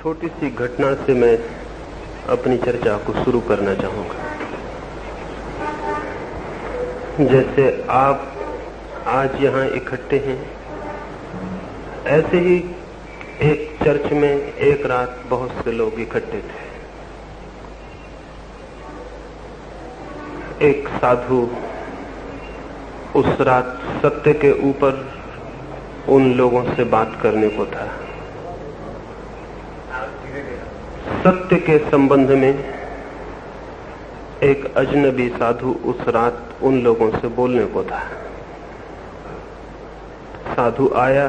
छोटी सी घटना से मैं अपनी चर्चा को शुरू करना चाहूंगा। जैसे आप आज यहाँ इकट्ठे हैं, ऐसे ही एक चर्च में एक रात बहुत से लोग इकट्ठे थे। एक साधु उस रात सत्य के ऊपर उन लोगों से बात करने को था। सत्य के संबंध में एक अजनबी साधु उस रात उन लोगों से बोलने को था। साधु आया,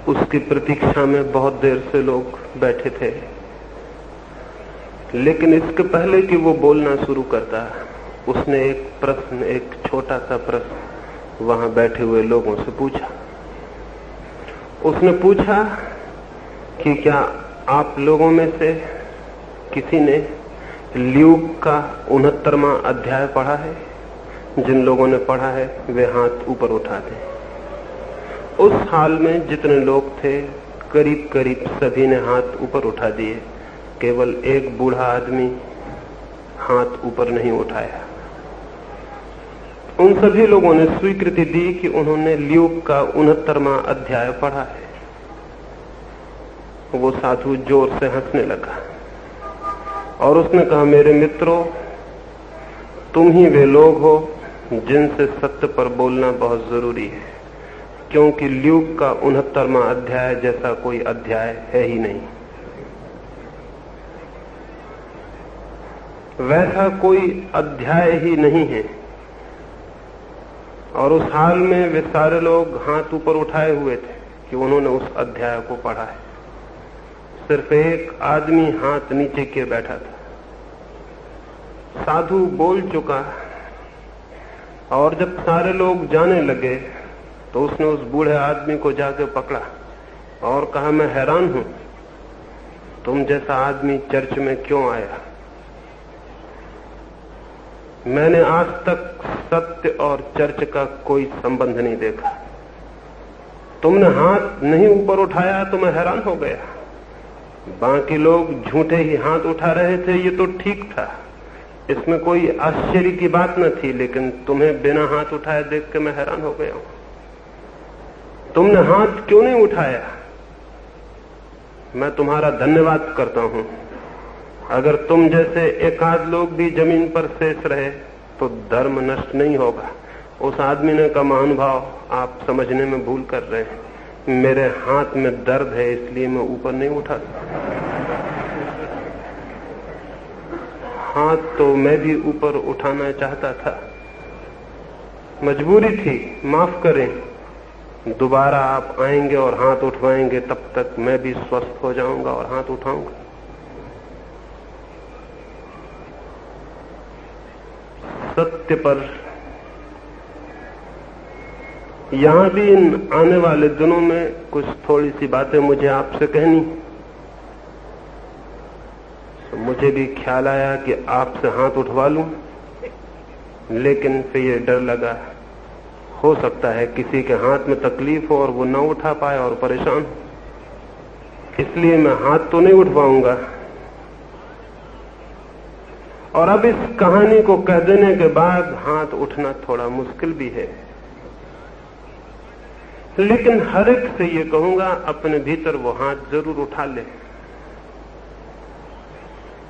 उसकी प्रतीक्षा में बहुत देर से लोग बैठे थे, लेकिन इसके पहले कि वो बोलना शुरू करता, उसने एक छोटा सा प्रश्न वहां बैठे हुए लोगों से पूछा। उसने पूछा कि क्या आप लोगों में से किसी ने ल्यूक का 69वां अध्याय पढ़ा है? जिन लोगों ने पढ़ा है वे हाथ ऊपर उठा दें। उस हाल में जितने लोग थे, करीब करीब सभी ने हाथ ऊपर उठा दिए। केवल एक बूढ़ा आदमी हाथ ऊपर नहीं उठाया। उन सभी लोगों ने स्वीकृति दी कि उन्होंने ल्यूक का 69वां अध्याय पढ़ा है। वो साधु जोर से हंसने लगा और उसने कहा, मेरे मित्रों, तुम ही वे लोग हो जिनसे सत्य पर बोलना बहुत जरूरी है, क्योंकि ल्यूक का 69वां अध्याय जैसा कोई अध्याय है ही नहीं। वैसा कोई अध्याय ही नहीं है। और उस हाल में वे सारे लोग हाथ ऊपर उठाए हुए थे कि उन्होंने उस अध्याय को पढ़ा है। सिर्फ एक आदमी हाथ नीचे किए बैठा था। साधु बोल चुका और जब सारे लोग जाने लगे तो उसने उस बूढ़े आदमी को जाके पकड़ा और कहा, मैं हैरान हूं, तुम जैसा आदमी चर्च में क्यों आया? मैंने आज तक सत्य और चर्च का कोई संबंध नहीं देखा। तुमने हाथ नहीं ऊपर उठाया तो मैं हैरान हो गया। बाकी लोग झूठे ही हाथ उठा रहे थे, ये तो ठीक था, इसमें कोई आश्चर्य की बात न थी, लेकिन तुम्हें बिना हाथ उठाए देख के मैं हैरान हो गया हूं। तुमने हाथ क्यों नहीं उठाया? मैं तुम्हारा धन्यवाद करता हूं। अगर तुम जैसे एकाध लोग भी जमीन पर शेष रहे तो धर्म नष्ट नहीं होगा। उस आदमी ने कहा, महानुभाव, आप समझने में भूल कर रहे हैं। मेरे हाथ में दर्द है, इसलिए मैं ऊपर नहीं उठा सकता। हाथ तो मैं भी ऊपर उठाना चाहता था, मजबूरी थी, माफ करें। दोबारा आप आएंगे और हाथ उठवाएंगे, तब तक मैं भी स्वस्थ हो जाऊंगा और हाथ उठाऊंगा। सत्य पर यहां भी इन आने वाले दिनों में कुछ थोड़ी सी बातें मुझे आपसे कहनी। तो मुझे भी ख्याल आया कि आपसे हाथ उठवा लूं, लेकिन फिर ये डर लगा, हो सकता है किसी के हाथ में तकलीफ हो और वो ना उठा पाए और परेशान हो, इसलिए मैं हाथ तो नहीं उठवाऊंगा। और अब इस कहानी को कह देने के बाद हाथ उठना थोड़ा मुश्किल भी है, लेकिन हर एक से ये कहूंगा, अपने भीतर वो हाथ जरूर उठा ले।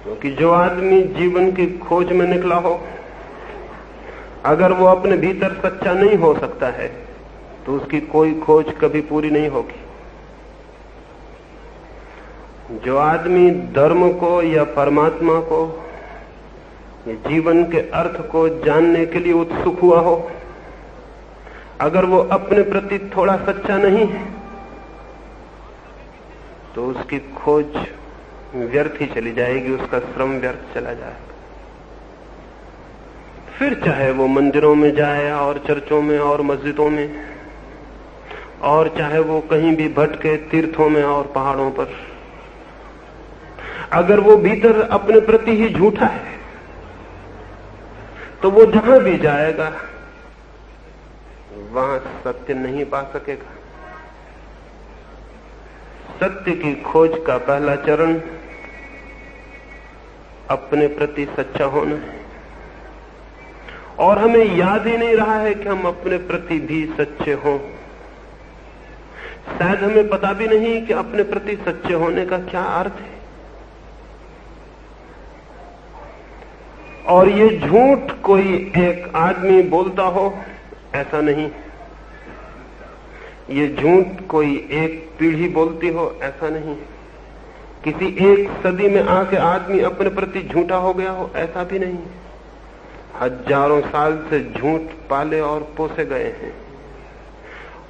क्योंकि जो आदमी जीवन की खोज में निकला हो, अगर वो अपने भीतर सच्चा नहीं हो सकता है तो उसकी कोई खोज कभी पूरी नहीं होगी। जो आदमी धर्म को या परमात्मा को या जीवन के अर्थ को जानने के लिए उत्सुक हुआ हो, अगर वो अपने प्रति थोड़ा सच्चा नहीं है तो उसकी खोज व्यर्थ ही चली जाएगी, उसका श्रम व्यर्थ चला जाएगा। फिर चाहे वो मंदिरों में जाए और चर्चों में और मस्जिदों में, और चाहे वो कहीं भी भटके तीर्थों में और पहाड़ों पर, अगर वो भीतर अपने प्रति ही झूठा है तो वो जहां भी जाएगा वहां सत्य नहीं पा सकेगा। सत्य की खोज का पहला चरण अपने प्रति सच्चा होना है, और हमें याद ही नहीं रहा है कि हम अपने प्रति भी सच्चे हों। शायद हमें पता भी नहीं कि अपने प्रति सच्चे होने का क्या अर्थ है। और ये झूठ कोई एक आदमी बोलता हो ऐसा नहीं, ये झूठ कोई एक पीढ़ी बोलती हो ऐसा नहीं, किसी एक सदी में आके आदमी अपने प्रति झूठा हो गया हो ऐसा भी नहीं। हजारों साल से झूठ पाले और पोसे गए हैं,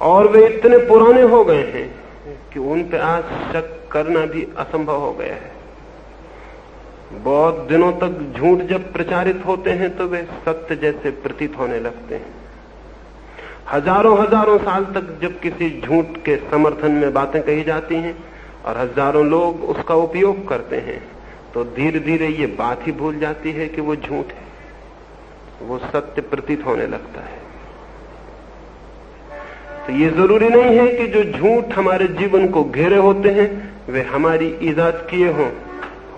और वे इतने पुराने हो गए हैं कि उन पे आज शक करना भी असंभव हो गया है। बहुत दिनों तक झूठ जब प्रचारित होते हैं तो वे सत्य जैसे प्रतीत होने लगते हैं। हजारों हजारों साल तक जब किसी झूठ के समर्थन में बातें कही जाती हैं और हजारों लोग उसका उपयोग करते हैं, तो धीरे धीरे ये बात ही भूल जाती है कि वो झूठ है, वो सत्य प्रतीत होने लगता है। तो ये जरूरी नहीं है कि जो झूठ हमारे जीवन को घेरे होते हैं वे हमारी ईजाद किए हों।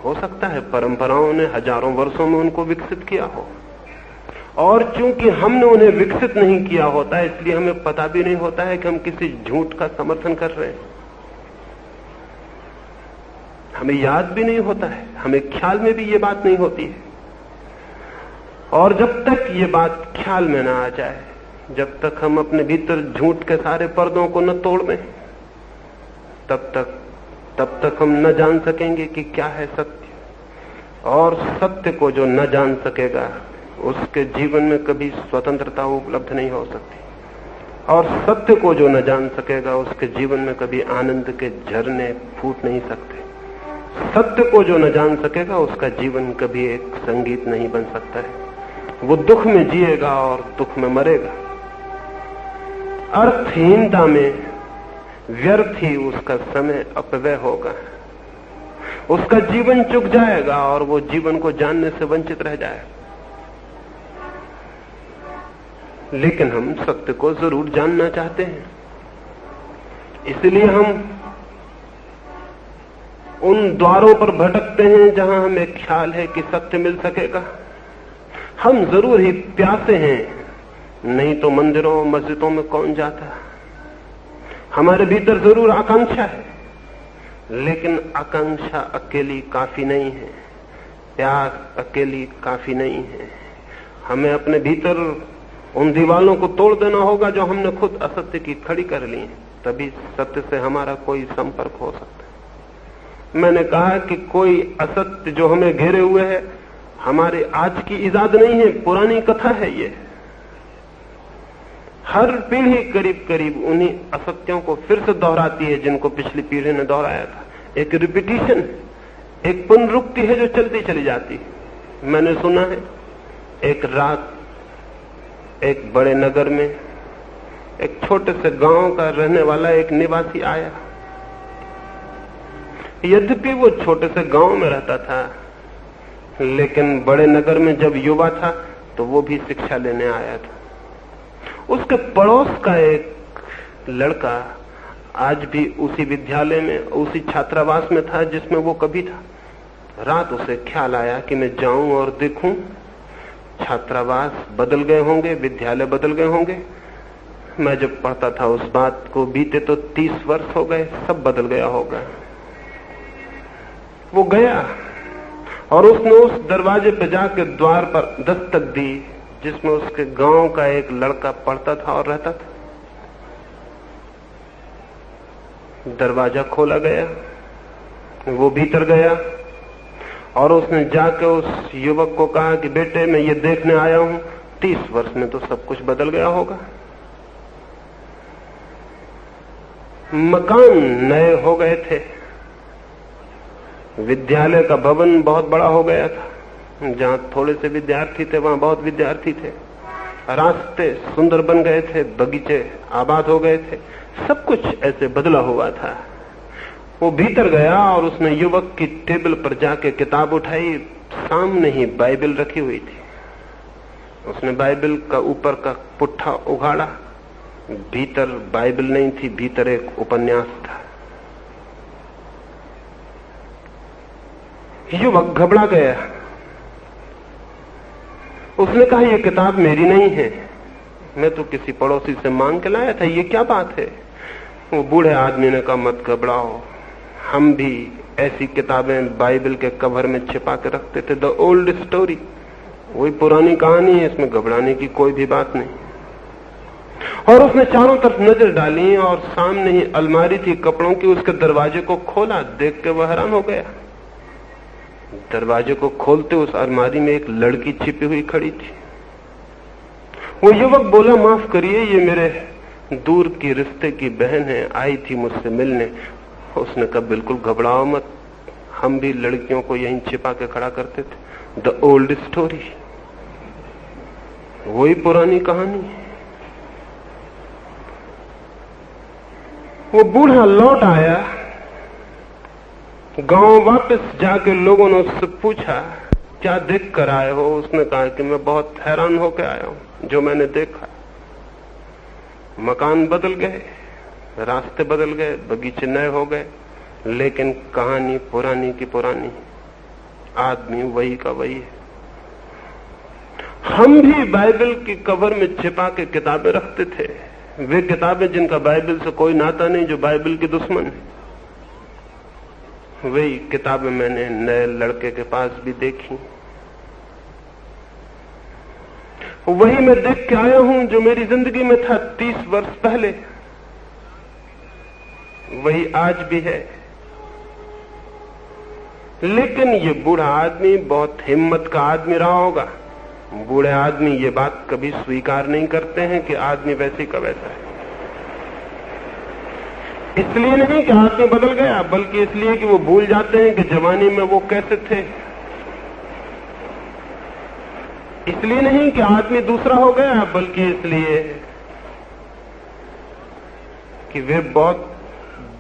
हो सकता है परंपराओं ने हजारों वर्षों में उनको विकसित किया हो, और चूंकि हमने उन्हें विकसित नहीं किया होता इसलिए हमें पता भी नहीं होता है कि हम किसी झूठ का समर्थन कर रहे हैं। हमें याद भी नहीं होता है, हमें ख्याल में भी ये बात नहीं होती है। और जब तक ये बात ख्याल में ना आ जाए, जब तक हम अपने भीतर झूठ के सारे पर्दों को न तोड़ दें, तब तक हम न जान सकेंगे कि क्या है सत्य। और सत्य को जो न जान सकेगा उसके जीवन में कभी स्वतंत्रता उपलब्ध नहीं हो सकती, और सत्य को जो न जान सकेगा उसके जीवन में कभी आनंद के झरने फूट नहीं सकते। सत्य को जो न जान सकेगा उसका जीवन कभी एक संगीत नहीं बन सकता है। वो दुख में जिएगा और दुख में मरेगा। अर्थहीनता में व्यर्थ ही उसका समय अपव्यय होगा, उसका जीवन चुक जाएगा और वो जीवन को जानने से वंचित रह जाएगा। लेकिन हम सत्य को जरूर जानना चाहते हैं, इसलिए हम उन द्वारों पर भटकते हैं जहां हमें ख्याल है कि सत्य मिल सकेगा। हम जरूर ही प्यासे हैं, नहीं तो मंदिरों मस्जिदों में कौन जाता। हमारे भीतर जरूर आकांक्षा है, लेकिन आकांक्षा अकेली काफी नहीं है, प्यास अकेली काफी नहीं है। हमें अपने भीतर उन दीवालों को तोड़ देना होगा जो हमने खुद असत्य की खड़ी कर ली, तभी सत्य से हमारा कोई संपर्क हो सकता है। मैंने कहा कि कोई असत्य जो हमें घेरे हुए है हमारे आज की इजाद नहीं है, पुरानी कथा है ये। हर पीढ़ी करीब करीब उन्हीं असत्यों को फिर से दोहराती है जिनको पिछली पीढ़ी ने दोहराया था। एक रिपीटिशन, एक पुनरुक्ति है जो चलती चली जाती है। मैंने सुना है एक रात एक बड़े नगर में एक छोटे से गांव का रहने वाला एक निवासी आया। यद्यपि वो छोटे से गांव में रहता था, लेकिन बड़े नगर में जब युवा था तो वो भी शिक्षा लेने आया था। उसके पड़ोस का एक लड़का आज भी उसी विद्यालय में, उसी छात्रावास में था जिसमें वो कभी था। रात उसे ख्याल आया कि मैं जाऊं और देखूं, छात्रावास बदल गए होंगे, विद्यालय बदल गए होंगे। मैं जब पढ़ता था उस बात को बीते तो 30 वर्ष हो गए, सब बदल गया होगा। वो गया और उसने उस दरवाजे पे जाकर द्वार पर दस्तक दी जिसमें उसके गांव का एक लड़का पढ़ता था और रहता था। दरवाजा खोला गया, वो भीतर गया और उसने जाकर उस युवक को कहा कि बेटे मैं ये देखने आया हूं, 30 वर्ष में तो सब कुछ बदल गया होगा। मकान नए हो गए थे, विद्यालय का भवन बहुत बड़ा हो गया था, जहां थोड़े से विद्यार्थी थे वहां बहुत विद्यार्थी थे, रास्ते सुंदर बन गए थे, बगीचे आबाद हो गए थे, सब कुछ ऐसे बदला हुआ था। वो भीतर गया और उसने युवक की टेबल पर जाके किताब उठाई, सामने ही बाइबल रखी हुई थी। उसने बाइबल का ऊपर का पुट्ठा उघाड़ा, भीतर बाइबल नहीं थी, भीतर एक उपन्यास था। युवक घबरा गया। उसने कहा, यह किताब मेरी नहीं है, मैं तो किसी पड़ोसी से मांग के लाया था, ये क्या बात है? वो बूढ़े आदमी ने कहा, मत घबराओ, हम भी ऐसी किताबें बाइबल के कवर में छिपा के रखते थे। द ओल्ड स्टोरी, वही पुरानी कहानी है, इसमें घबराने की कोई भी बात नहीं। और उसने चारों तरफ नजर डाली और सामने ही अलमारी थी कपड़ों की, उसके दरवाजे को खोला। देख के वह हैरान हो गया। दरवाजे को खोलते उस अलमारी में एक लड़की छिपी हुई खड़ी थी। वो युवक बोला, माफ करिए, ये मेरे दूर की रिश्ते की बहन है, आई थी मुझसे मिलने। उसने कहा, बिल्कुल घबराओ मत, हम भी लड़कियों को यहीं छिपा के खड़ा करते थे। द ओल्ड स्टोरी, वही पुरानी कहानी। वो बूढ़ा लौट आया। गांव वापस जाके लोगों ने उससे पूछा, क्या देख कर आए हो? उसने कहा कि मैं बहुत हैरान होकर आया हूं जो मैंने देखा। मकान बदल गए, रास्ते बदल गए, बगीचे नए हो गए, लेकिन कहानी पुरानी की पुरानी, आदमी वही का वही है। हम भी बाइबल की कवर में छिपा के किताबें रखते थे, वे किताबें जिनका बाइबल से कोई नाता नहीं, जो बाइबल के दुश्मन है। वही किताबें मैंने नए लड़के के पास भी देखी, वही मैं देख के आया हूं जो मेरी जिंदगी में था 30 वर्ष पहले, वही आज भी है। लेकिन ये बूढ़ा आदमी बहुत हिम्मत का आदमी रहा होगा। बूढ़े आदमी ये बात कभी स्वीकार नहीं करते हैं कि आदमी वैसे का वैसा है। इसलिए नहीं कि आदमी बदल गया, बल्कि इसलिए कि वो भूल जाते हैं कि जवानी में वो कैसे थे। इसलिए नहीं कि आदमी दूसरा हो गया, बल्कि इसलिए कि वे बहुत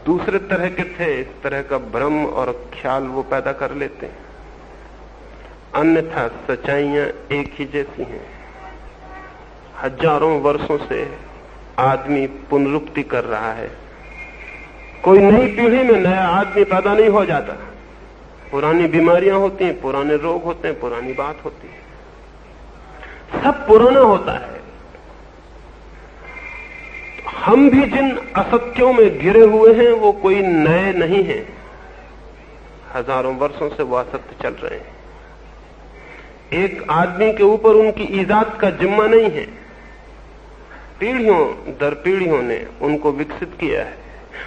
दूसरे तरह के थे। इस तरह का भ्रम और ख्याल वो पैदा कर लेते हैं। अन्यथा सच्चाइयां एक ही जैसी हैं। हजारों वर्षों से आदमी पुनरुक्ति कर रहा है। कोई नई पीढ़ी में नया आदमी पैदा नहीं हो जाता। पुरानी बीमारियां होती हैं, पुराने रोग होते हैं, पुरानी बात होती है, सब पुराना होता है। हम भी जिन असत्यों में घिरे हुए हैं वो कोई नए नहीं हैं। हजारों वर्षों से वो असत्य चल रहे हैं। एक आदमी के ऊपर उनकी ईजाद का जिम्मा नहीं है। पीढ़ियों दर पीढ़ियों ने उनको विकसित किया है,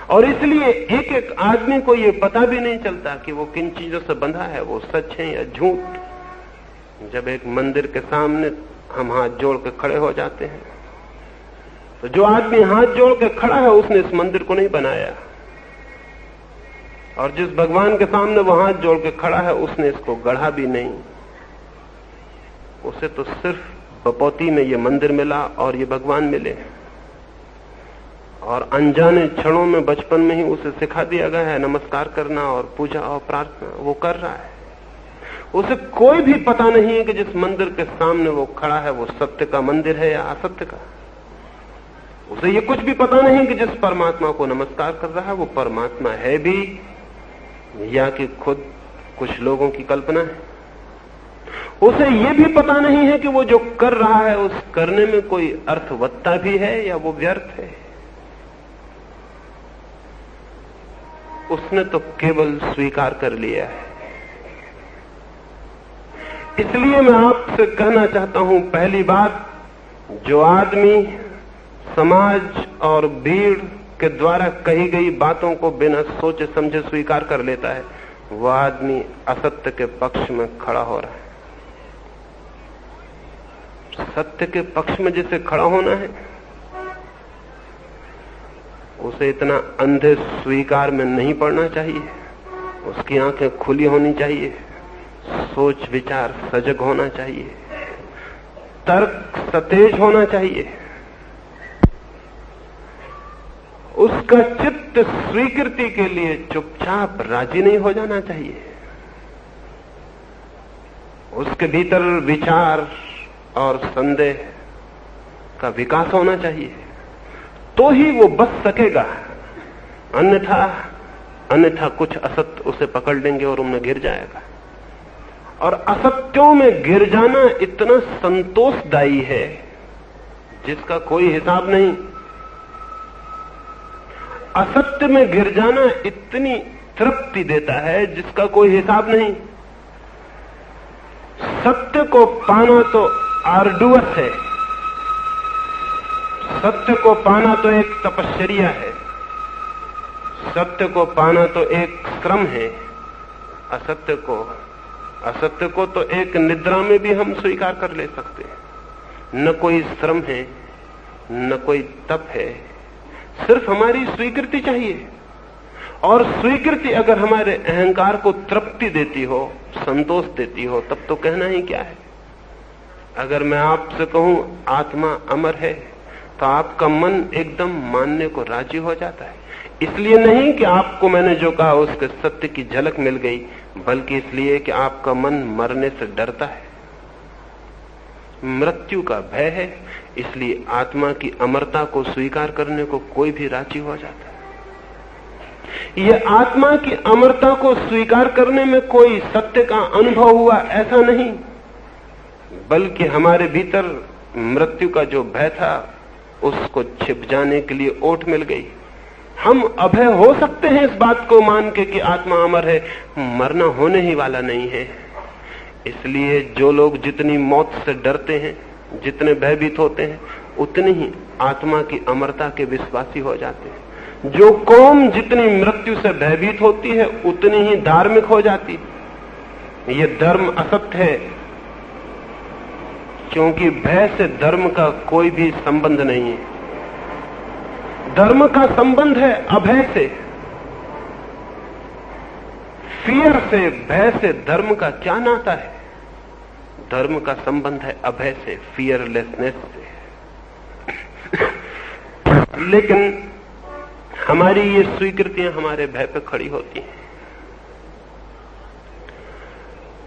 और इसलिए एक एक आदमी को ये पता भी नहीं चलता कि वो किन चीजों से बंधा है, वो सच है या झूठ। जब एक मंदिर के सामने हम हाथ जोड़ के खड़े हो जाते हैं, तो जो आदमी हाथ जोड़ के खड़ा है उसने इस मंदिर को नहीं बनाया, और जिस भगवान के सामने वो हाथ जोड़ के खड़ा है उसने इसको गढ़ा भी नहीं। उसे तो सिर्फ बपौती में ये मंदिर मिला और ये भगवान मिले, और अनजाने क्षणों में बचपन में ही उसे सिखा दिया गया है नमस्कार करना और पूजा और प्रार्थना। वो कर रहा है। उसे कोई भी पता नहीं है कि जिस मंदिर के सामने वो खड़ा है वो सत्य का मंदिर है या असत्य का। उसे ये कुछ भी पता नहीं कि जिस परमात्मा को नमस्कार कर रहा है वो परमात्मा है भी या कि खुद कुछ लोगों की कल्पना है। उसे ये भी पता नहीं है कि वो जो कर रहा है उस करने में कोई अर्थवत्ता भी है या वो व्यर्थ है। उसने तो केवल स्वीकार कर लिया है। इसलिए मैं आपसे कहना चाहता हूं, पहली बात, जो आदमी समाज और भीड़ के द्वारा कही गई बातों को बिना सोचे समझे स्वीकार कर लेता है, वह आदमी असत्य के पक्ष में खड़ा हो रहा है। सत्य के पक्ष में जिसे खड़ा होना है उसे इतना अंधे स्वीकार में नहीं पड़ना चाहिए। उसकी आंखें खुली होनी चाहिए, सोच विचार सजग होना चाहिए, तर्क सतेज होना चाहिए। उसका चित्त स्वीकृति के लिए चुपचाप राजी नहीं हो जाना चाहिए। उसके भीतर विचार और संदेह का विकास होना चाहिए, तो ही वो बच सकेगा। अन्यथा कुछ असत्य उसे पकड़ लेंगे और उनमें गिर जाएगा। और असत्यों में गिर जाना इतना संतोषदायी है जिसका कोई हिसाब नहीं। असत्य में गिर जाना इतनी तृप्ति देता है जिसका कोई हिसाब नहीं। सत्य को पाना तो आर्डुअस है, सत्य को पाना तो एक तपश्चर्या है, सत्य को पाना तो एक श्रम है। असत्य को तो एक निद्रा में भी हम स्वीकार कर ले सकते हैं। न कोई श्रम है, न कोई तप है, सिर्फ हमारी स्वीकृति चाहिए। और स्वीकृति अगर हमारे अहंकार को तृप्ति देती हो, संतोष देती हो, तब तो कहना ही क्या है। अगर मैं आपसे कहूं आत्मा अमर है, तो आपका मन एकदम मानने को राजी हो जाता है। इसलिए नहीं कि आपको मैंने जो कहा उसके सत्य की झलक मिल गई, बल्कि इसलिए कि आपका मन मरने से डरता है, मृत्यु का भय है। इसलिए आत्मा की अमरता को स्वीकार करने को कोई भी राजी हो जाता है। यह आत्मा की अमरता को स्वीकार करने में कोई सत्य का अनुभव हुआ ऐसा नहीं, बल्कि हमारे भीतर मृत्यु का जो भय था उसको छिप जाने के लिए ओट मिल गई। हम अभय हो सकते हैं इस बात को मान के कि आत्मा अमर है, मरना होने ही वाला नहीं है। इसलिए जो लोग जितनी मौत से डरते हैं, जितने भयभीत होते हैं, उतनी ही आत्मा की अमरता के विश्वासी हो जाते हैं। जो कौम जितनी मृत्यु से भयभीत होती है, उतनी ही धार्मिक हो जाती है। ये धर्म असत्य है, क्योंकि भय से धर्म का कोई भी संबंध नहीं है। धर्म का संबंध है अभय से। फियर से, भय से धर्म का क्या नाता है? धर्म का संबंध है अभय से, फियरलेसनेस से। लेकिन हमारी ये स्वीकृतियां हमारे भय पे खड़ी होती हैं।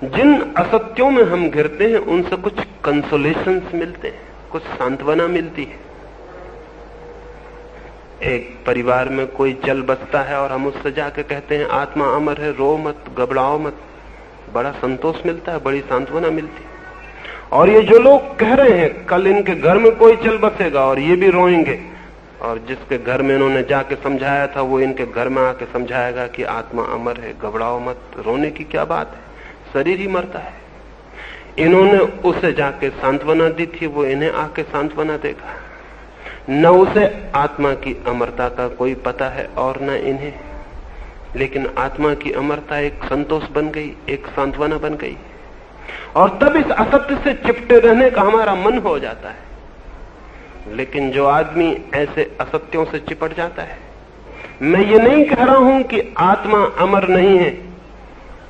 जिन असत्यों में हम घिरते हैं उनसे कुछ कंसोलेशंस मिलते हैं, कुछ सांत्वना मिलती है। एक परिवार में कोई चल बसता है और हम उससे जाके कहते हैं आत्मा अमर है, रो मत, घबराओ मत, बड़ा संतोष मिलता है, बड़ी सांत्वना मिलती है। और ये जो लोग कह रहे हैं कल इनके घर में कोई चल बसेगा और ये भी रोएंगे, और जिसके घर में इन्होंने जाके समझाया था वो इनके घर में आके समझाएगा कि आत्मा अमर है, घबराओ मत, रोने की क्या बात है, शरीर ही मरता है। इन्होंने उसे जाके सांत्वना दी थी, वो इन्हें आके सांत्वना देगा। न उसे आत्मा की अमरता का कोई पता है और न इन्हें, लेकिन आत्मा की अमरता एक संतोष बन गई, एक सांत्वना बन गई। और तब इस असत्य से चिपटे रहने का हमारा मन हो जाता है। लेकिन जो आदमी ऐसे असत्यों से चिपट जाता है, मैं ये नहीं कह रहा हूं कि आत्मा अमर नहीं है,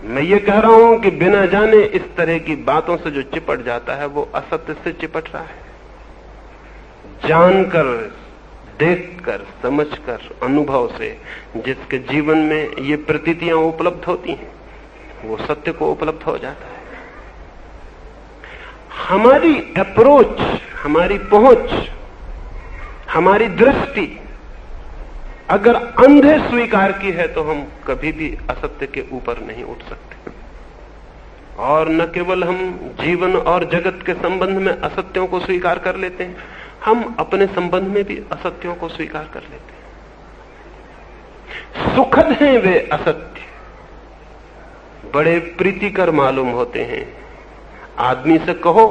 मैं ये कह रहा हूं कि बिना जाने इस तरह की बातों से जो चिपट जाता है वो असत्य से चिपट रहा है। जानकर, देखकर, समझकर, अनुभव से जिसके जीवन में ये प्रतीतियां उपलब्ध होती हैं, वो सत्य को उपलब्ध हो जाता है। हमारी अप्रोच, हमारी पहुंच, हमारी दृष्टि अगर अंधे स्वीकार की है तो हम कभी भी असत्य के ऊपर नहीं उठ सकते। और न केवल हम जीवन और जगत के संबंध में असत्यों को स्वीकार कर लेते हैं, हम अपने संबंध में भी असत्यों को स्वीकार कर लेते हैं। सुखद हैं वे असत्य, बड़े प्रीतिकर मालूम होते हैं। आदमी से कहो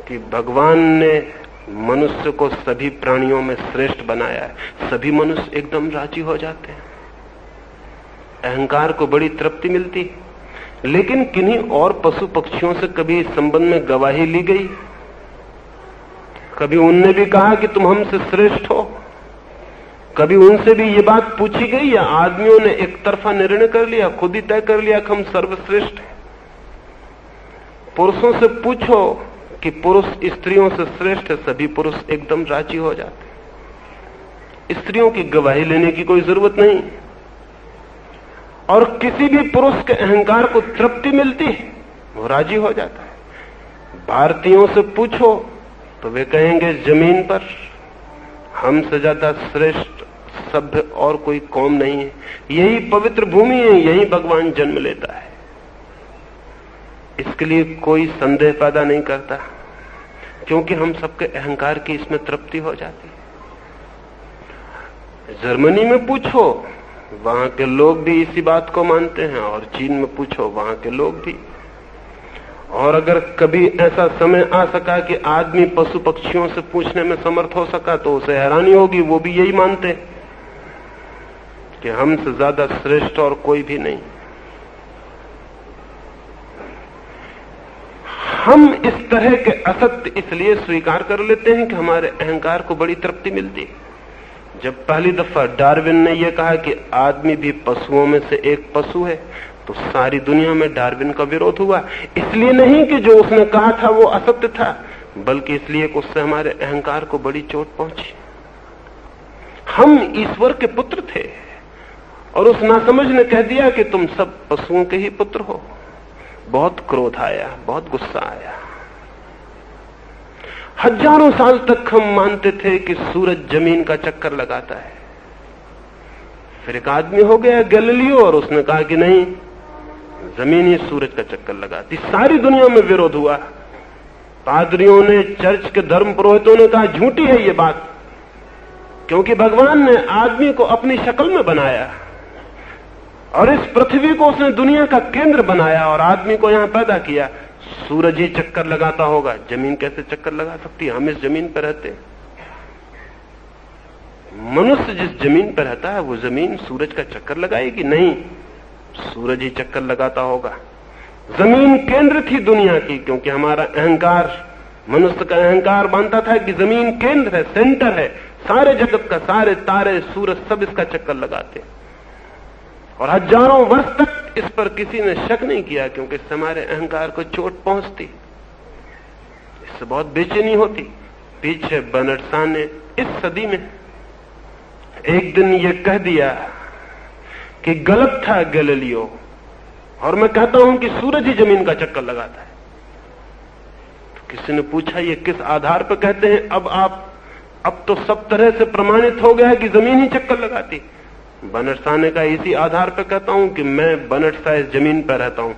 कि भगवान ने मनुष्य को सभी प्राणियों में श्रेष्ठ बनाया है, सभी मनुष्य एकदम राजी हो जाते हैं, अहंकार को बड़ी तृप्ति मिलती। लेकिन किन्हीं और पशु पक्षियों से कभी इस संबंध में गवाही ली गई? कभी उनने भी कहा कि तुम हमसे श्रेष्ठ हो? कभी उनसे भी ये बात पूछी गई, या आदमियों ने एक तरफा निर्णय कर लिया, खुद ही तय कर लिया कि हम सर्वश्रेष्ठ हैं? पुरुषों से पूछो कि पुरुष स्त्रियों से श्रेष्ठ है, सभी पुरुष एकदम राजी हो जाते। स्त्रियों की गवाही लेने की कोई जरूरत नहीं, और किसी भी पुरुष के अहंकार को तृप्ति मिलती है, वो राजी हो जाता है। भारतीयों से पूछो तो वे कहेंगे जमीन पर हमसे ज्यादा श्रेष्ठ सभ्य और कोई कौम नहीं है, यही पवित्र भूमि है, यही भगवान जन्म लेता है, इसके लिए कोई संदेह पैदा नहीं करता, क्योंकि हम सबके अहंकार की इसमें तृप्ति हो जाती है। जर्मनी में पूछो, वहां के लोग भी इसी बात को मानते हैं, और चीन में पूछो, वहां के लोग भी। और अगर कभी ऐसा समय आ सका कि आदमी पशु पक्षियों से पूछने में समर्थ हो सका तो उसे हैरानी होगी, वो भी यही मानते कि हमसे ज्यादा श्रेष्ठ और कोई भी नहीं। हम इस तरह के असत्य इसलिए स्वीकार कर लेते हैं कि हमारे अहंकार को बड़ी तृप्ति मिलती है। जब पहली दफा डार्विन ने यह कहा कि आदमी भी पशुओं में से एक पशु है, तो सारी दुनिया में डार्विन का विरोध हुआ। इसलिए नहीं कि जो उसने कहा था वो असत्य था, बल्कि इसलिए कि उससे हमारे अहंकार को बड़ी चोट पहुंची। हम ईश्वर के पुत्र थे और उस नासमझ ने कह दिया कि तुम सब पशुओं के ही पुत्र हो। बहुत क्रोध आया, बहुत गुस्सा आया। हजारों साल तक हम मानते थे कि सूरज जमीन का चक्कर लगाता है। फिर एक आदमी हो गया गैलीलियो, और उसने कहा कि नहीं, जमीन ही सूरज का चक्कर लगाती। सारी दुनिया में विरोध हुआ। पादरियों ने, चर्च के धर्म पुरोहितों ने कहा झूठी है ये बात, क्योंकि भगवान ने आदमी को अपनी शक्ल में बनाया और इस पृथ्वी को उसने दुनिया का केंद्र बनाया और आदमी को यहां पैदा किया। सूरज ही चक्कर लगाता होगा, जमीन कैसे चक्कर लगा सकती है? हम इस जमीन पर रहते हैं। मनुष्य जिस जमीन पर रहता है वो जमीन सूरज का चक्कर लगाएगी? नहीं, सूरज ही चक्कर लगाता होगा। जमीन केंद्र थी दुनिया की, क्योंकि हमारा अहंकार, मनुष्य का अहंकार मानता था कि जमीन केंद्र है, सेंटर है, सारे जगत का, सारे तारे, सूरज सब इसका चक्कर लगाते। और हजारों वर्ष तक इस पर किसी ने शक नहीं किया, क्योंकि इससे हमारे अहंकार को चोट पहुंचती, इससे बहुत बेचैनी होती। पीछे बर्नार्ड शॉ ने इस सदी में एक दिन ये कह दिया कि गलत था गैलीलियो, और मैं कहता हूं कि सूरज ही जमीन का चक्कर लगाता है। तो किसी ने पूछा ये किस आधार पर कहते हैं? अब तो सब तरह से प्रमाणित हो गया है कि जमीन ही चक्कर लगाती। बर्नार्ड शॉ ने कहा इसी आधार पर कहता हूं कि मैं बर्नार्ड शॉ इस जमीन पर रहता हूं,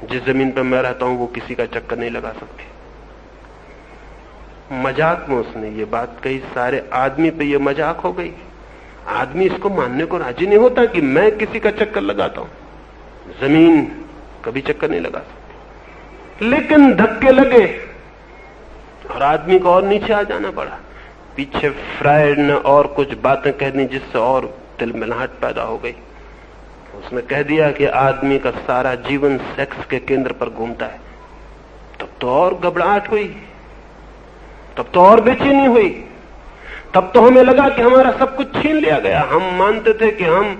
जिस जमीन पर मैं रहता हूं वो किसी का चक्कर नहीं लगा सकती। मजाक में उसने ये बात कही, सारे आदमी पे ये मजाक हो गई। आदमी इसको मानने को राजी नहीं होता कि मैं किसी का चक्कर लगाता हूं, जमीन कभी चक्कर नहीं लगा सकती। लेकिन धक्के लगे और आदमी को और नीचे आ जाना पड़ा। पीछे फ्रायड ने और कुछ बातें कह दी जिससे और तिलमिलाहट पैदा हो गई। उसने कह दिया कि आदमी का सारा जीवन सेक्स के केंद्र पर घूमता है। तब तो और घबराहट हुई, तब तो और बेचैनी हुई, तब तो हमें लगा कि हमारा सब कुछ छीन लिया गया। हम मानते थे कि हम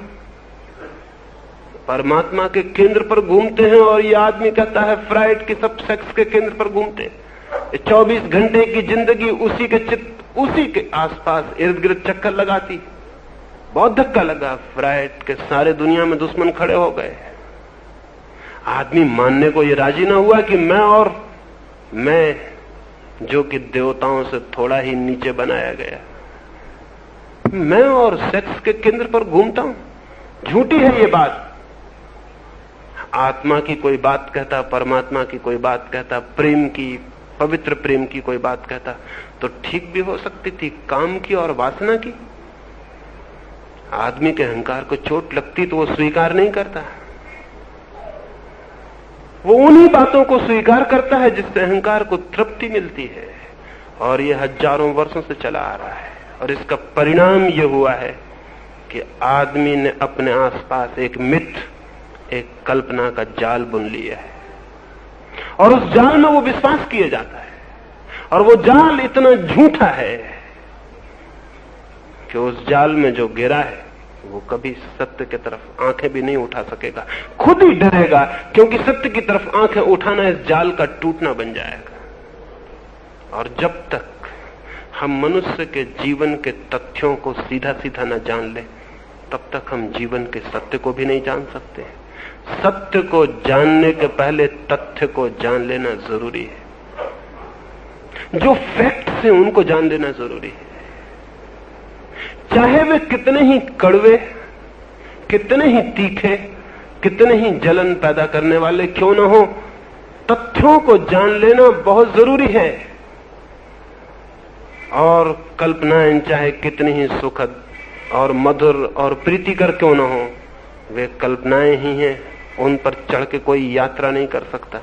परमात्मा के केंद्र पर घूमते हैं, और ये आदमी कहता है फ्रायड की सब सेक्स के केंद्र पर घूमते हैं। 24 घंटे की जिंदगी उसी के चित्त, उसी के आसपास इर्द गिर्द चक्कर लगाती। बहुत धक्का लगा, फ्रायड के सारे दुनिया में दुश्मन खड़े हो गए। आदमी मानने को ये राजी ना हुआ कि मैं जो कि देवताओं से थोड़ा ही नीचे बनाया गया, मैं और सेक्स के केंद्र पर घूमता हूं। झूठी है ये बात। आत्मा की कोई बात कहता, परमात्मा की कोई बात कहता, प्रेम की, पवित्र प्रेम की कोई बात कहता तो ठीक भी हो सकती थी। काम की और वासना की आदमी के अहंकार को चोट लगती तो वो स्वीकार नहीं करता। वो उन्हीं बातों को स्वीकार करता है जिससे अहंकार को तृप्ति मिलती है। और ये हजारों वर्षों से चला आ रहा है, और इसका परिणाम ये हुआ है कि आदमी ने अपने आसपास एक मिथ, एक कल्पना का जाल बुन लिया है, और उस जाल में वो विश्वास किए जाता है। और वो जाल इतना झूठा है कि उस जाल में जो गिरा है वो कभी सत्य की तरफ आंखें भी नहीं उठा सकेगा, खुद ही डरेगा, क्योंकि सत्य की तरफ आंखें उठाना इस जाल का टूटना बन जाएगा। और जब तक हम मनुष्य के जीवन के तथ्यों को सीधा सीधा न जान ले, तब तक हम जीवन के सत्य को भी नहीं जान सकते। सत्य को जानने के पहले तथ्य को जान लेना जरूरी है। जो फैक्ट्स हैं उनको जान लेना जरूरी है, चाहे वे कितने ही कड़वे, कितने ही तीखे, कितने ही जलन पैदा करने वाले क्यों ना हो। तथ्यों को जान लेना बहुत जरूरी है। और कल्पनाएं चाहे कितनी ही सुखद और मधुर और प्रीतिकर क्यों न हो, वे कल्पनाएं ही हैं, उन पर चढ़ के कोई यात्रा नहीं कर सकता।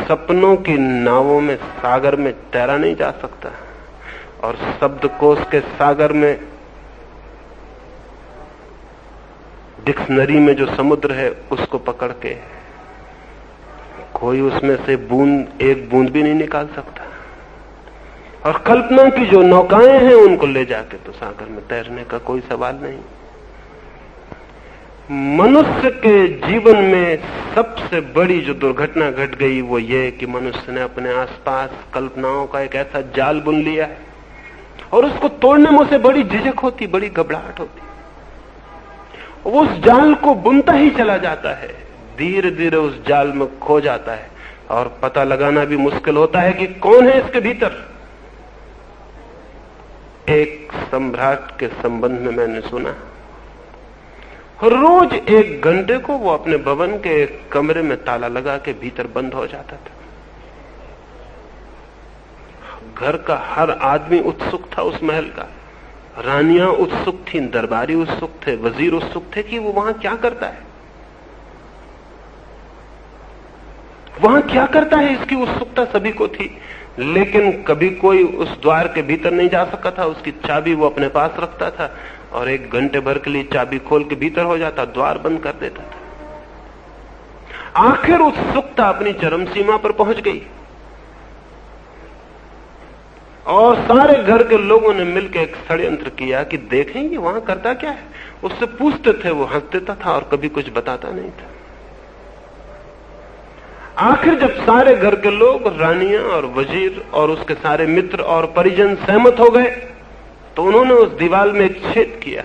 सपनों की नावों में सागर में तैरा नहीं जा सकता, और शब्दकोश के सागर में, डिक्शनरी में जो समुद्र है उसको पकड़ के कोई उसमें से एक बूंद भी नहीं निकाल सकता। और कल्पना की जो नौकाएं हैं उनको ले जाके तो सागर में तैरने का कोई सवाल नहीं। मनुष्य के जीवन में सबसे बड़ी जो दुर्घटना घट गई वो ये कि मनुष्य ने अपने आसपास कल्पनाओं का एक ऐसा जाल बुन लिया है, और उसको तोड़ने में उसे बड़ी झिझक होती, बड़ी घबराहट होती। वो उस जाल को बुनता ही चला जाता है, धीरे धीरे उस जाल में खो जाता है, और पता लगाना भी मुश्किल होता है कि कौन है इसके भीतर। एक सम्राट के संबंध में मैंने सुना, रोज 1 घंटे को वो अपने भवन के एक कमरे में ताला लगा के भीतर बंद हो जाता था। घर का हर आदमी उत्सुक था उस महल का, रानियां उत्सुक थीं, दरबारी उत्सुक थे, वजीर उत्सुक थे कि वो वहां क्या करता है, वहां क्या करता है, इसकी उत्सुकता सभी को थी। लेकिन कभी कोई उस द्वार के भीतर नहीं जा सका था, उसकी चाबी वो अपने पास रखता था, और 1 घंटे भर के लिए चाबी खोल के भीतर हो जाता, द्वार बंद कर देता था। आखिर उत्सुकता अपनी चरम सीमा पर पहुंच गई, और सारे घर के लोगों ने मिलकर एक षड्यंत्र किया कि देखें ये वहां करता क्या है। उससे पूछते थे, वो हंस देता था और कभी कुछ बताता नहीं था। आखिर जब सारे घर के लोग, रानियां और वजीर और उसके सारे मित्र और परिजन सहमत हो गए, तो उन्होंने उस दीवार में एक छेद किया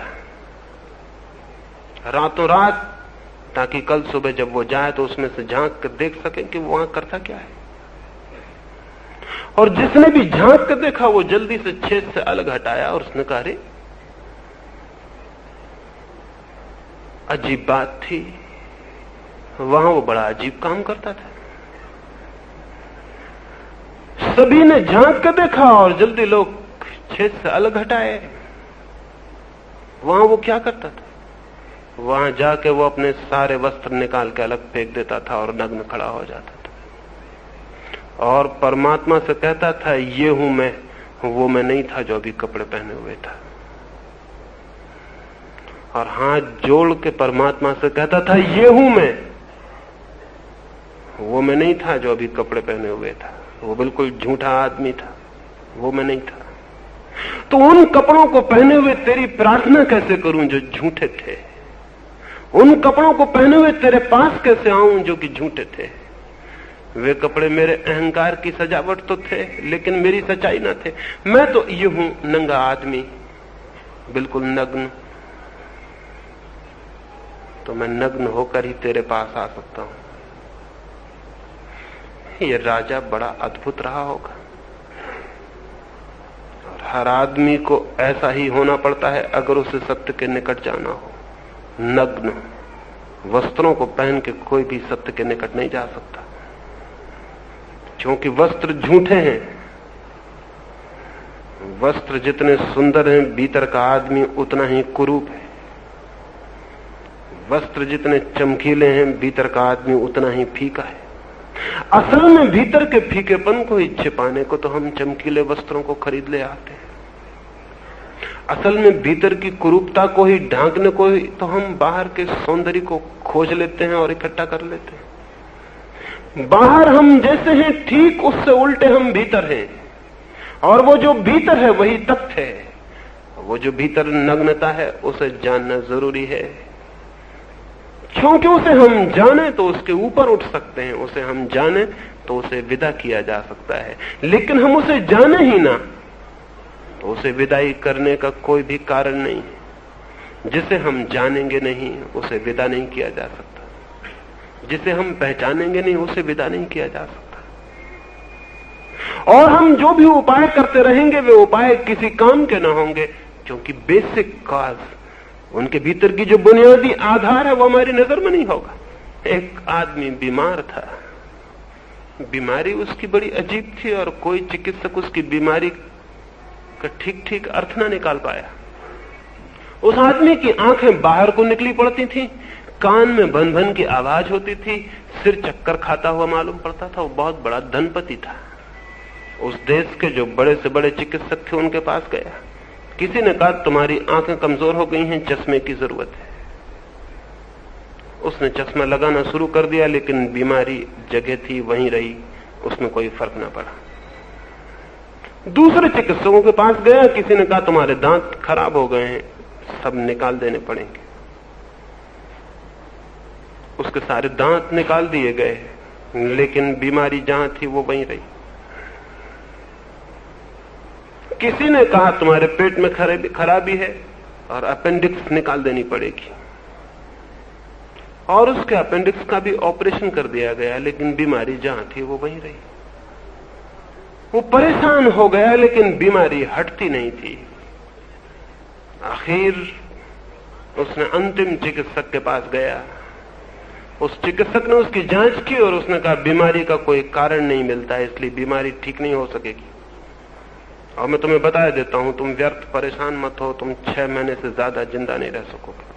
रातों रात, ताकि कल सुबह जब वो जाए तो उसमें से झांक कर देख सके कि वो वहां करता क्या है। और जिसने भी झांक कर देखा वो जल्दी से छेद से अलग हटाया, और उसने कहा, अरे अजीब बात थी, वहां वो बड़ा अजीब काम करता था। सभी ने झांक कर देखा और जल्दी लोग छेद से अलग हटाए। वहां वो क्या करता था? वहां जाके वो अपने सारे वस्त्र निकाल के अलग फेंक देता था और नग्न खड़ा हो जाता था, और परमात्मा से कहता था, ये हूं मैं, वो मैं नहीं था जो अभी कपड़े पहने हुए था। और हाथ जोड़ के परमात्मा से कहता था, ये हूं मैं, वो मैं नहीं था जो अभी कपड़े पहने हुए था। वो बिल्कुल झूठा आदमी था, वो मैं नहीं था। तो उन कपड़ों को पहने हुए तेरी प्रार्थना कैसे करूं जो झूठे थे? उन कपड़ों को पहने हुए तेरे पास कैसे आऊं जो कि झूठे थे? वे कपड़े मेरे अहंकार की सजावट तो थे, लेकिन मेरी सच्चाई ना थे। मैं तो ये हूं, नंगा आदमी, बिल्कुल नग्न। तो मैं नग्न होकर ही तेरे पास आ सकता हूं। ये राजा बड़ा अद्भुत रहा होगा, और हर आदमी को ऐसा ही होना पड़ता है अगर उसे सत्य के निकट जाना हो। नग्न वस्त्रों को पहन के कोई भी सत्य के निकट नहीं जा सकता, क्योंकि वस्त्र झूठे हैं। वस्त्र जितने सुंदर हैं, भीतर का आदमी उतना ही कुरूप है। वस्त्र जितने चमकीले हैं, भीतर का आदमी उतना ही फीका है। असल में भीतर के फीकेपन को ही छिपाने को तो हम चमकीले वस्त्रों को खरीद ले आते हैं। असल में भीतर की कुरूपता को ही ढांकने को ही तो हम बाहर के सौंदर्य को खोज लेते हैं और इकट्ठा कर लेते हैं। बाहर हम जैसे हैं, ठीक उससे उल्टे हम भीतर हैं, और वो जो भीतर है वही तथ्य है। वो जो भीतर नग्नता है उसे जानना जरूरी है, क्योंकि उसे हम जाने तो उसके ऊपर उठ सकते हैं, उसे हम जाने तो उसे विदा किया जा सकता है। लेकिन हम उसे जाने ही ना तो उसे विदाई करने का कोई भी कारण नहीं है। जिसे हम जानेंगे नहीं उसे विदा नहीं किया जा सकता, जिसे हम पहचानेंगे नहीं उसे विदा नहीं किया जा सकता। और हम जो भी उपाय करते रहेंगे वे उपाय किसी काम के ना होंगे, क्योंकि बेसिक कॉज, उनके भीतर की जो बुनियादी आधार है वो हमारी नजर में नहीं होगा। एक आदमी बीमार था, बीमारी उसकी बड़ी अजीब थी और कोई चिकित्सक उसकी बीमारी का ठीक ठीक अर्थ ना निकाल पाया। उस आदमी की आंखें बाहर को निकली पड़ती थी, कान में भन भन की आवाज होती थी, सिर चक्कर खाता हुआ मालूम पड़ता था। वो बहुत बड़ा धनपति था। उस देश के जो बड़े से बड़े चिकित्सक थे उनके पास गया। किसी ने कहा तुम्हारी आंखें कमजोर हो गई हैं, चश्मे की जरूरत है। उसने चश्मा लगाना शुरू कर दिया, लेकिन बीमारी जगह थी वहीं रही, उसमें कोई फर्क ना पड़ा। दूसरे चिकित्सकों के पास गया, किसी ने कहा तुम्हारे दांत खराब हो गए हैं, सब निकाल देने पड़ेंगे। उसके सारे दांत निकाल दिए गए, लेकिन बीमारी जहां थी वो वहीं रही। किसी ने कहा तुम्हारे पेट में खराबी है और अपेंडिक्स निकाल देनी पड़ेगी, और उसके अपेंडिक्स का भी ऑपरेशन कर दिया गया, लेकिन बीमारी जहां थी वो वहीं रही। वो परेशान हो गया, लेकिन बीमारी हटती नहीं थी। आखिर उसने अंतिम चिकित्सक के पास गया। उस चिकित्सक ने उसकी जांच की और उसने कहा बीमारी का कोई कारण नहीं मिलता, इसलिए बीमारी ठीक नहीं हो सकेगी। और मैं तुम्हें बता देता हूं, तुम व्यर्थ परेशान मत हो, तुम 6 महीने से ज्यादा जिंदा नहीं रह सकोगे।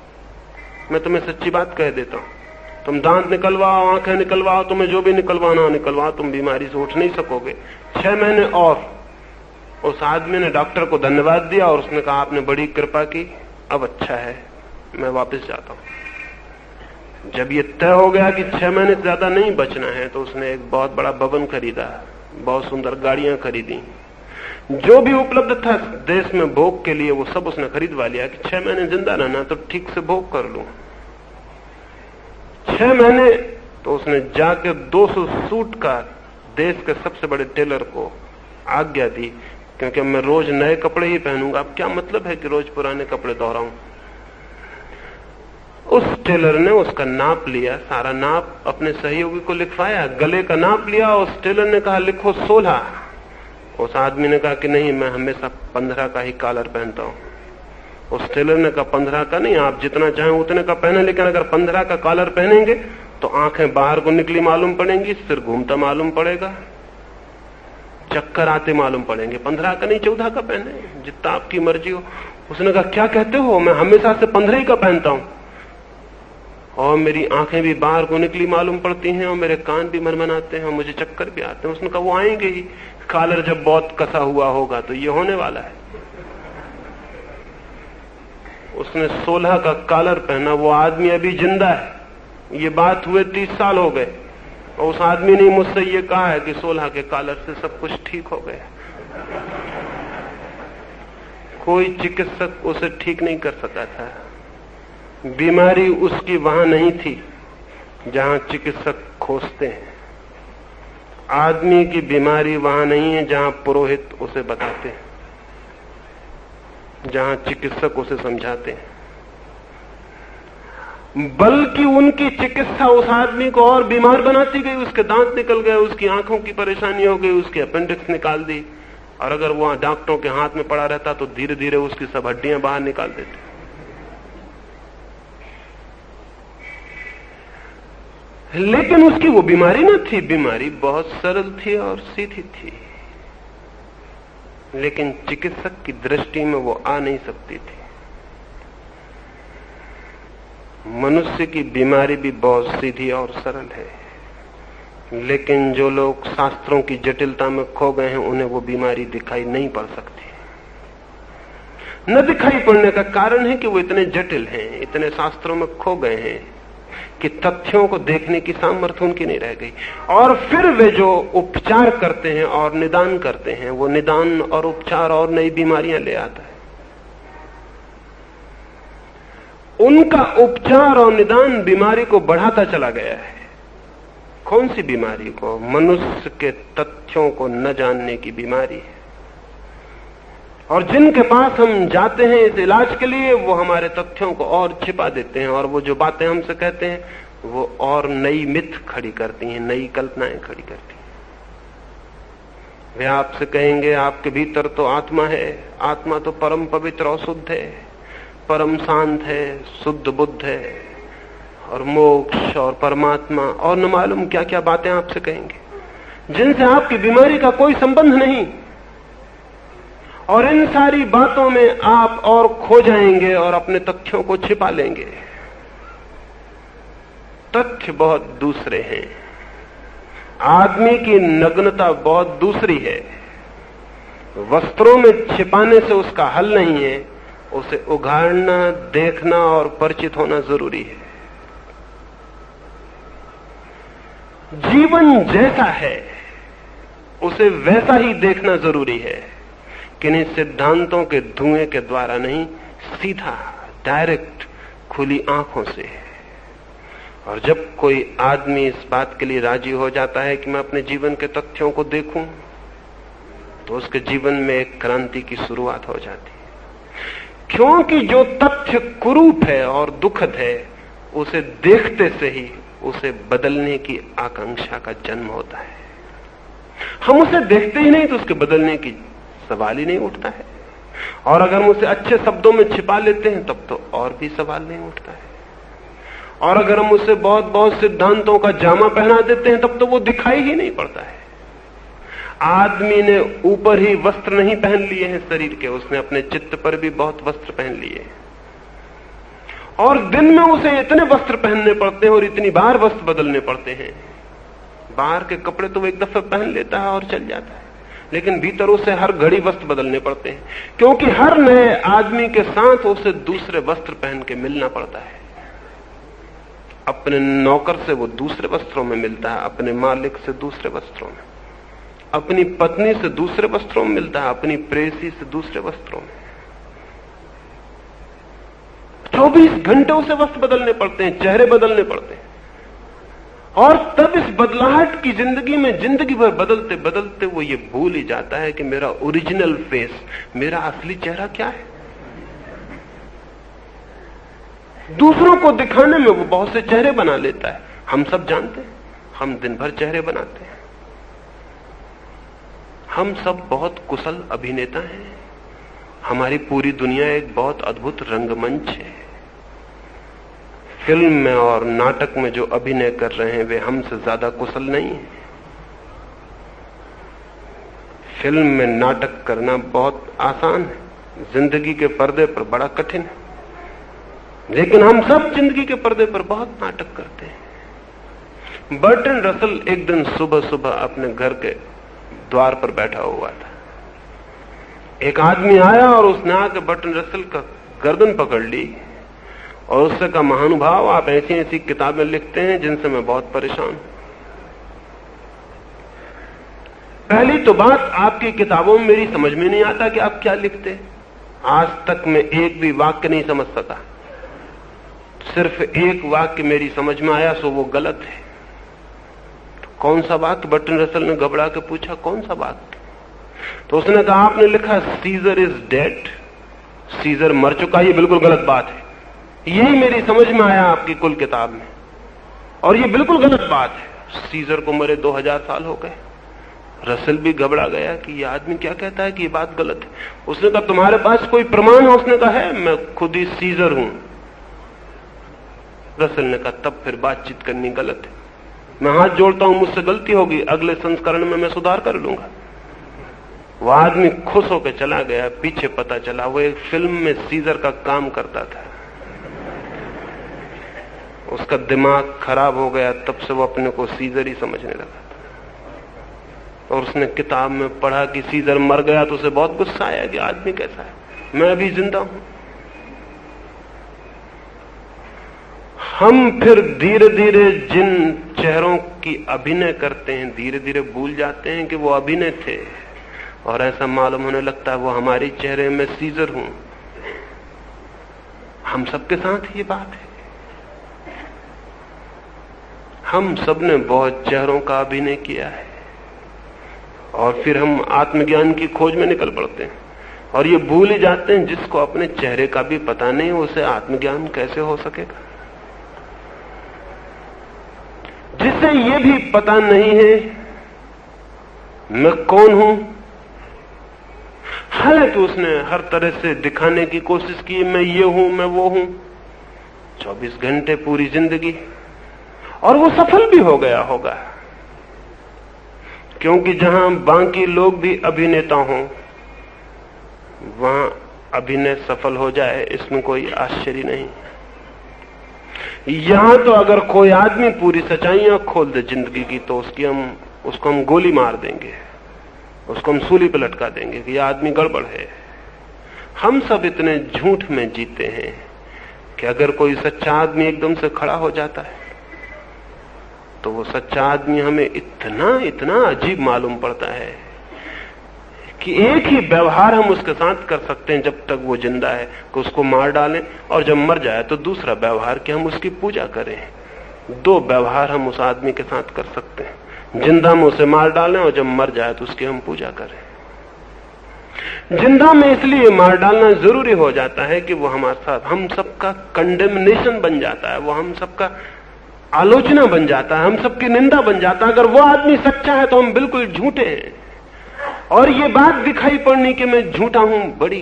मैं तुम्हें सच्ची बात कह देता हूं। तुम दांत निकलवाओ, आंखें निकलवाओ, तुम्हें जो भी निकलवाना हो निकलवाओ, तुम बीमारी से उठ नहीं सकोगे 6 महीने और। उस आदमी ने डॉक्टर को धन्यवाद दिया और उसने कहा आपने बड़ी कृपा की, अब अच्छा है, मैं वापस जाता हूं। जब ये तय हो गया कि 6 महीने से ज्यादा नहीं बचना है, तो उसने एक बहुत बड़ा भवन खरीदा, बहुत सुंदर गाड़ियां खरीदी, जो भी उपलब्ध था देश में भोग के लिए वो सब उसने खरीदवा लिया कि 6 महीने जिंदा रहना तो ठीक से भोग कर लूं। 6 महीने तो उसने जाके 200 सूट का देश के सबसे बड़े टेलर को आज्ञा दी, क्योंकि मैं रोज नए कपड़े ही पहनूंगा, अब क्या मतलब है कि रोज पुराने कपड़े दोहराऊं। उस टेलर ने उसका नाप लिया, सारा नाप अपने सहयोगी को लिखवाया, गले का नाप लिया। उस टेलर ने कहा लिखो 16। उस आदमी ने कहा कि नहीं, मैं हमेशा 15 का ही कॉलर पहनता हूं। उस टेलर ने कहा 15 का नहीं, आप जितना चाहें उतने का पहने, लेकिन अगर 15 का कॉलर पहनेंगे तो आंखें बाहर को निकली मालूम पड़ेंगी, सिर घूमता मालूम पड़ेगा, चक्कर आते मालूम पड़ेंगे। 15 का नहीं 14 का पहने, जितना आपकी मर्जी हो। उसने कहा क्या कहते हो, मैं हमेशा से 15 ही का पहनता हूं और मेरी आंखें भी बाहर को निकली मालूम पड़ती हैं और मेरे कान भी मनमनाते हैं और मुझे चक्कर भी आते हैं। उसने कहा वो आएंगे ही, कॉलर जब बहुत कसा हुआ होगा तो ये होने वाला है। उसने 16 का कॉलर पहना, वो आदमी अभी जिंदा है। ये बात हुए 30 साल हो गए और उस आदमी ने मुझसे ये कहा है कि 16 के कॉलर से सब कुछ ठीक हो गया। कोई चिकित्सक उसे ठीक नहीं कर सका था। बीमारी उसकी वहां नहीं थी जहां चिकित्सक खोजते हैं। आदमी की बीमारी वहां नहीं है जहां पुरोहित उसे बताते हैं, जहां चिकित्सक उसे समझाते हैं, बल्कि उनकी चिकित्सा उस आदमी को और बीमार बनाती गई। उसके दांत निकल गए, उसकी आंखों की परेशानी हो गई, उसकी अपेंडिक्स निकाल दी, और अगर वहां डॉक्टरों के हाथ में पड़ा रहता तो धीरे धीरे उसकी सब हड्डियां बाहर निकाल देते। लेकिन उसकी वो बीमारी न थी, बीमारी बहुत सरल थी और सीधी थी, लेकिन चिकित्सक की दृष्टि में वो आ नहीं सकती थी। मनुष्य की बीमारी भी बहुत सीधी और सरल है, लेकिन जो लोग शास्त्रों की जटिलता में खो गए हैं उन्हें वो बीमारी दिखाई नहीं पड़ सकती। न दिखाई पड़ने का कारण है कि वो इतने जटिल हैं, इतने शास्त्रों में खो गए हैं कि तथ्यों को देखने की सामर्थ्य उनकी नहीं रह गई। और फिर वे जो उपचार करते हैं और निदान करते हैं, वो निदान और उपचार और नई बीमारियां ले आता है। उनका उपचार और निदान बीमारी को बढ़ाता चला गया है। कौन सी बीमारी को? मनुष्य के तथ्यों को न जानने की बीमारी है। और जिनके पास हम जाते हैं इस इलाज के लिए, वो हमारे तथ्यों को और छिपा देते हैं, और वो जो बातें हमसे कहते हैं वो और नई मिथ खड़ी करती हैं, नई कल्पनाएं खड़ी करती हैं। वे आपसे कहेंगे आपके भीतर तो आत्मा है, आत्मा तो परम पवित्र और शुद्ध है, परम शांत है, शुद्ध बुद्ध है, और मोक्ष और परमात्मा और न मालूम क्या क्या बातें आपसे कहेंगे। जिनसे आपकी बीमारी का कोई संबंध नहीं। और इन सारी बातों में आप और खो जाएंगे और अपने तथ्यों को छिपा लेंगे। तथ्य बहुत दूसरे हैं, आदमी की नग्नता बहुत दूसरी है। वस्त्रों में छिपाने से उसका हल नहीं है, उसे उघाड़ना, देखना और परिचित होना जरूरी है। जीवन जैसा है उसे वैसा ही देखना जरूरी है, किन्हीं सिद्धांतों के धुएं के द्वारा नहीं, सीधा डायरेक्ट खुली आंखों से। और जब कोई आदमी इस बात के लिए राजी हो जाता है कि मैं अपने जीवन के तथ्यों को देखूं, तो उसके जीवन में एक क्रांति की शुरुआत हो जाती है। क्योंकि जो तथ्य कुरूप है और दुखद है, उसे देखते से ही उसे बदलने की आकांक्षा का जन्म होता है। हम उसे देखते ही नहीं तो उसके बदलने की सवाल ही नहीं उठता है। और अगर हम उसे अच्छे शब्दों में छिपा लेते हैं तब तो और भी सवाल नहीं उठता है। और अगर हम उसे बहुत बहुत सिद्धांतों का जामा पहना देते हैं तब तो वो दिखाई ही नहीं पड़ता है। आदमी ने ऊपर ही वस्त्र नहीं पहन लिए हैं शरीर के, उसने अपने चित्त पर भी बहुत वस्त्र पहन लिए हैं। और दिन में उसे इतने वस्त्र पहनने पड़ते हैं और इतनी बार वस्त्र बदलने पड़ते हैं। बाहर के कपड़े तो वो एक दफे पहन लेता है और चल जाता है, लेकिन भीतर उसे हर घड़ी वस्त्र बदलने पड़ते हैं, क्योंकि हर नए आदमी के साथ उसे दूसरे वस्त्र पहन के मिलना पड़ता है। अपने नौकर से वो दूसरे वस्त्रों में मिलता है, अपने मालिक से दूसरे वस्त्रों में, अपनी पत्नी से दूसरे वस्त्रों में मिलता है, अपनी प्रेयसी से दूसरे वस्त्रों में। 24 घंटे उसे वस्त्र बदलने पड़ते हैं, चेहरे बदलने पड़ते हैं। और तब इस बदलाहट की जिंदगी में जिंदगी भर बदलते बदलते वो ये भूल ही जाता है कि मेरा ओरिजिनल फेस, मेरा असली चेहरा क्या है। दूसरों को दिखाने में वो बहुत से चेहरे बना लेता है। हम सब जानते हैं, हम दिन भर चेहरे बनाते हैं। हम सब बहुत कुशल अभिनेता हैं। हमारी पूरी दुनिया एक बहुत अद्भुत रंगमंच है। फिल्म में और नाटक में जो अभिनय कर रहे हैं वे हमसे ज्यादा कुशल नहीं है। फिल्म में नाटक करना बहुत आसान है, जिंदगी के पर्दे पर बड़ा कठिन है। लेकिन हम सब जिंदगी के पर्दे पर बहुत नाटक करते हैं। बर्टन रसल एक दिन सुबह सुबह अपने घर के द्वार पर बैठा हुआ था। एक आदमी आया और उसने आकर बर्टन रसल का गर्दन पकड़ ली और उससे कहा, महानुभाव, आप ऐसी ऐसी किताबें लिखते हैं जिनसे मैं बहुत परेशान हूं। पहली तो बात, आपकी किताबों में मेरी समझ में नहीं आता कि आप क्या लिखते। आज तक मैं एक भी वाक्य नहीं समझ सका। सिर्फ एक वाक्य मेरी समझ में आया, सो वो गलत है। तो कौन सा वाक्य? बर्टन रसल ने घबरा के पूछा, कौन सा वाक्य? तो उसने कहा, आपने लिखा सीजर इज डेड, सीजर मर चुका। ये बिल्कुल गलत बात है। यही मेरी समझ में आया आपकी कुल किताब में, और ये बिल्कुल गलत बात है। सीजर को मरे 2000 साल हो गए। रसल भी घबरा गया कि ये आदमी क्या कहता है कि ये बात गलत है। उसने कहा, तुम्हारे पास कोई प्रमाण है? उसने कहा, है, मैं खुद ही सीजर हूं। रसल ने कहा, तब फिर बातचीत करनी गलत है। मैं हाथ जोड़ता हूं, मुझसे गलती होगी, अगले संस्करण में मैं सुधार कर लूंगा। वो आदमी खुश होकर चला गया। पीछे पता चला वो एक फिल्म में सीजर का काम करता था। उसका दिमाग खराब हो गया, तब से वो अपने को सीजर ही समझने लगा। और उसने किताब में पढ़ा कि सीजर मर गया तो उसे बहुत गुस्सा आया कि आदमी कैसा है, मैं अभी जिंदा हूं। हम फिर धीरे धीरे जिन चेहरों की अभिनय करते हैं, धीरे धीरे भूल जाते हैं कि वो अभिनय थे, और ऐसा मालूम होने लगता है वो हमारे चेहरे में सीजर हूं। हम सबके साथ ये बात है। हम सबने बहुत चेहरों का अभिनय किया है, और फिर हम आत्मज्ञान की खोज में निकल पड़ते हैं और ये भूल ही जाते हैं, जिसको अपने चेहरे का भी पता नहीं उसे आत्मज्ञान कैसे हो सकेगा। जिसे ये भी पता नहीं है मैं कौन हूं, हालांकि उसने हर तरह से दिखाने की कोशिश की, मैं ये हूं, मैं वो हूं, 24 घंटे पूरी जिंदगी, और वो सफल भी हो गया होगा। क्योंकि जहां बाकी लोग भी अभिनेता हों, वहां अभिनय सफल हो जाए इसमें कोई आश्चर्य नहीं। यहां तो अगर कोई आदमी पूरी सच्चाइयां खोल दे जिंदगी की, तो उसको हम गोली मार देंगे, उसको हम सूली पे लटका देंगे कि यह आदमी गड़बड़ है। हम सब इतने झूठ में जीते हैं कि अगर कोई सच्चा आदमी एकदम से खड़ा हो जाता है तो वो सच्चा आदमी हमें इतना इतना अजीब मालूम पड़ता है कि एक ही व्यवहार हम उसके साथ कर सकते हैं जब तक वो जिंदा है, कि उसको मार डालें, और जब मर जाए तो दूसरा व्यवहार कि हम उसकी पूजा करें। दो व्यवहार हम उस आदमी के साथ कर सकते हैं, जिंदा में उसे मार डालें और जब मर जाए तो उसकी हम पूजा करें। जिंदा में इसलिए मार डालना जरूरी हो जाता है कि वो हमारे साथ हम सबका कंडेमनेशन बन जाता है, वो हम सबका आलोचना बन जाता है, हम सबकी निंदा बन जाता है। अगर वो आदमी सच्चा है तो हम बिल्कुल झूठे हैं, और ये बात दिखाई पड़नी कि मैं झूठा हूं बड़ी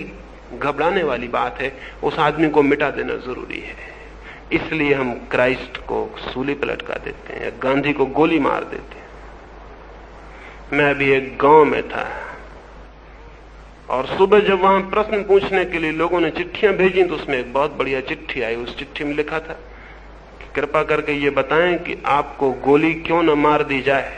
घबराने वाली बात है। उस आदमी को मिटा देना जरूरी है। इसलिए हम क्राइस्ट को सूली पर लटका देते हैं, गांधी को गोली मार देते हैं। मैं अभी एक गांव में था और सुबह जब वहां प्रश्न पूछने के लिए लोगों ने चिट्ठियां भेजी तो उसमें एक बहुत बढ़िया चिट्ठी आई। उस चिट्ठी में लिखा था कि कृपा करके ये बताएं कि आपको गोली क्यों न मार दी जाए।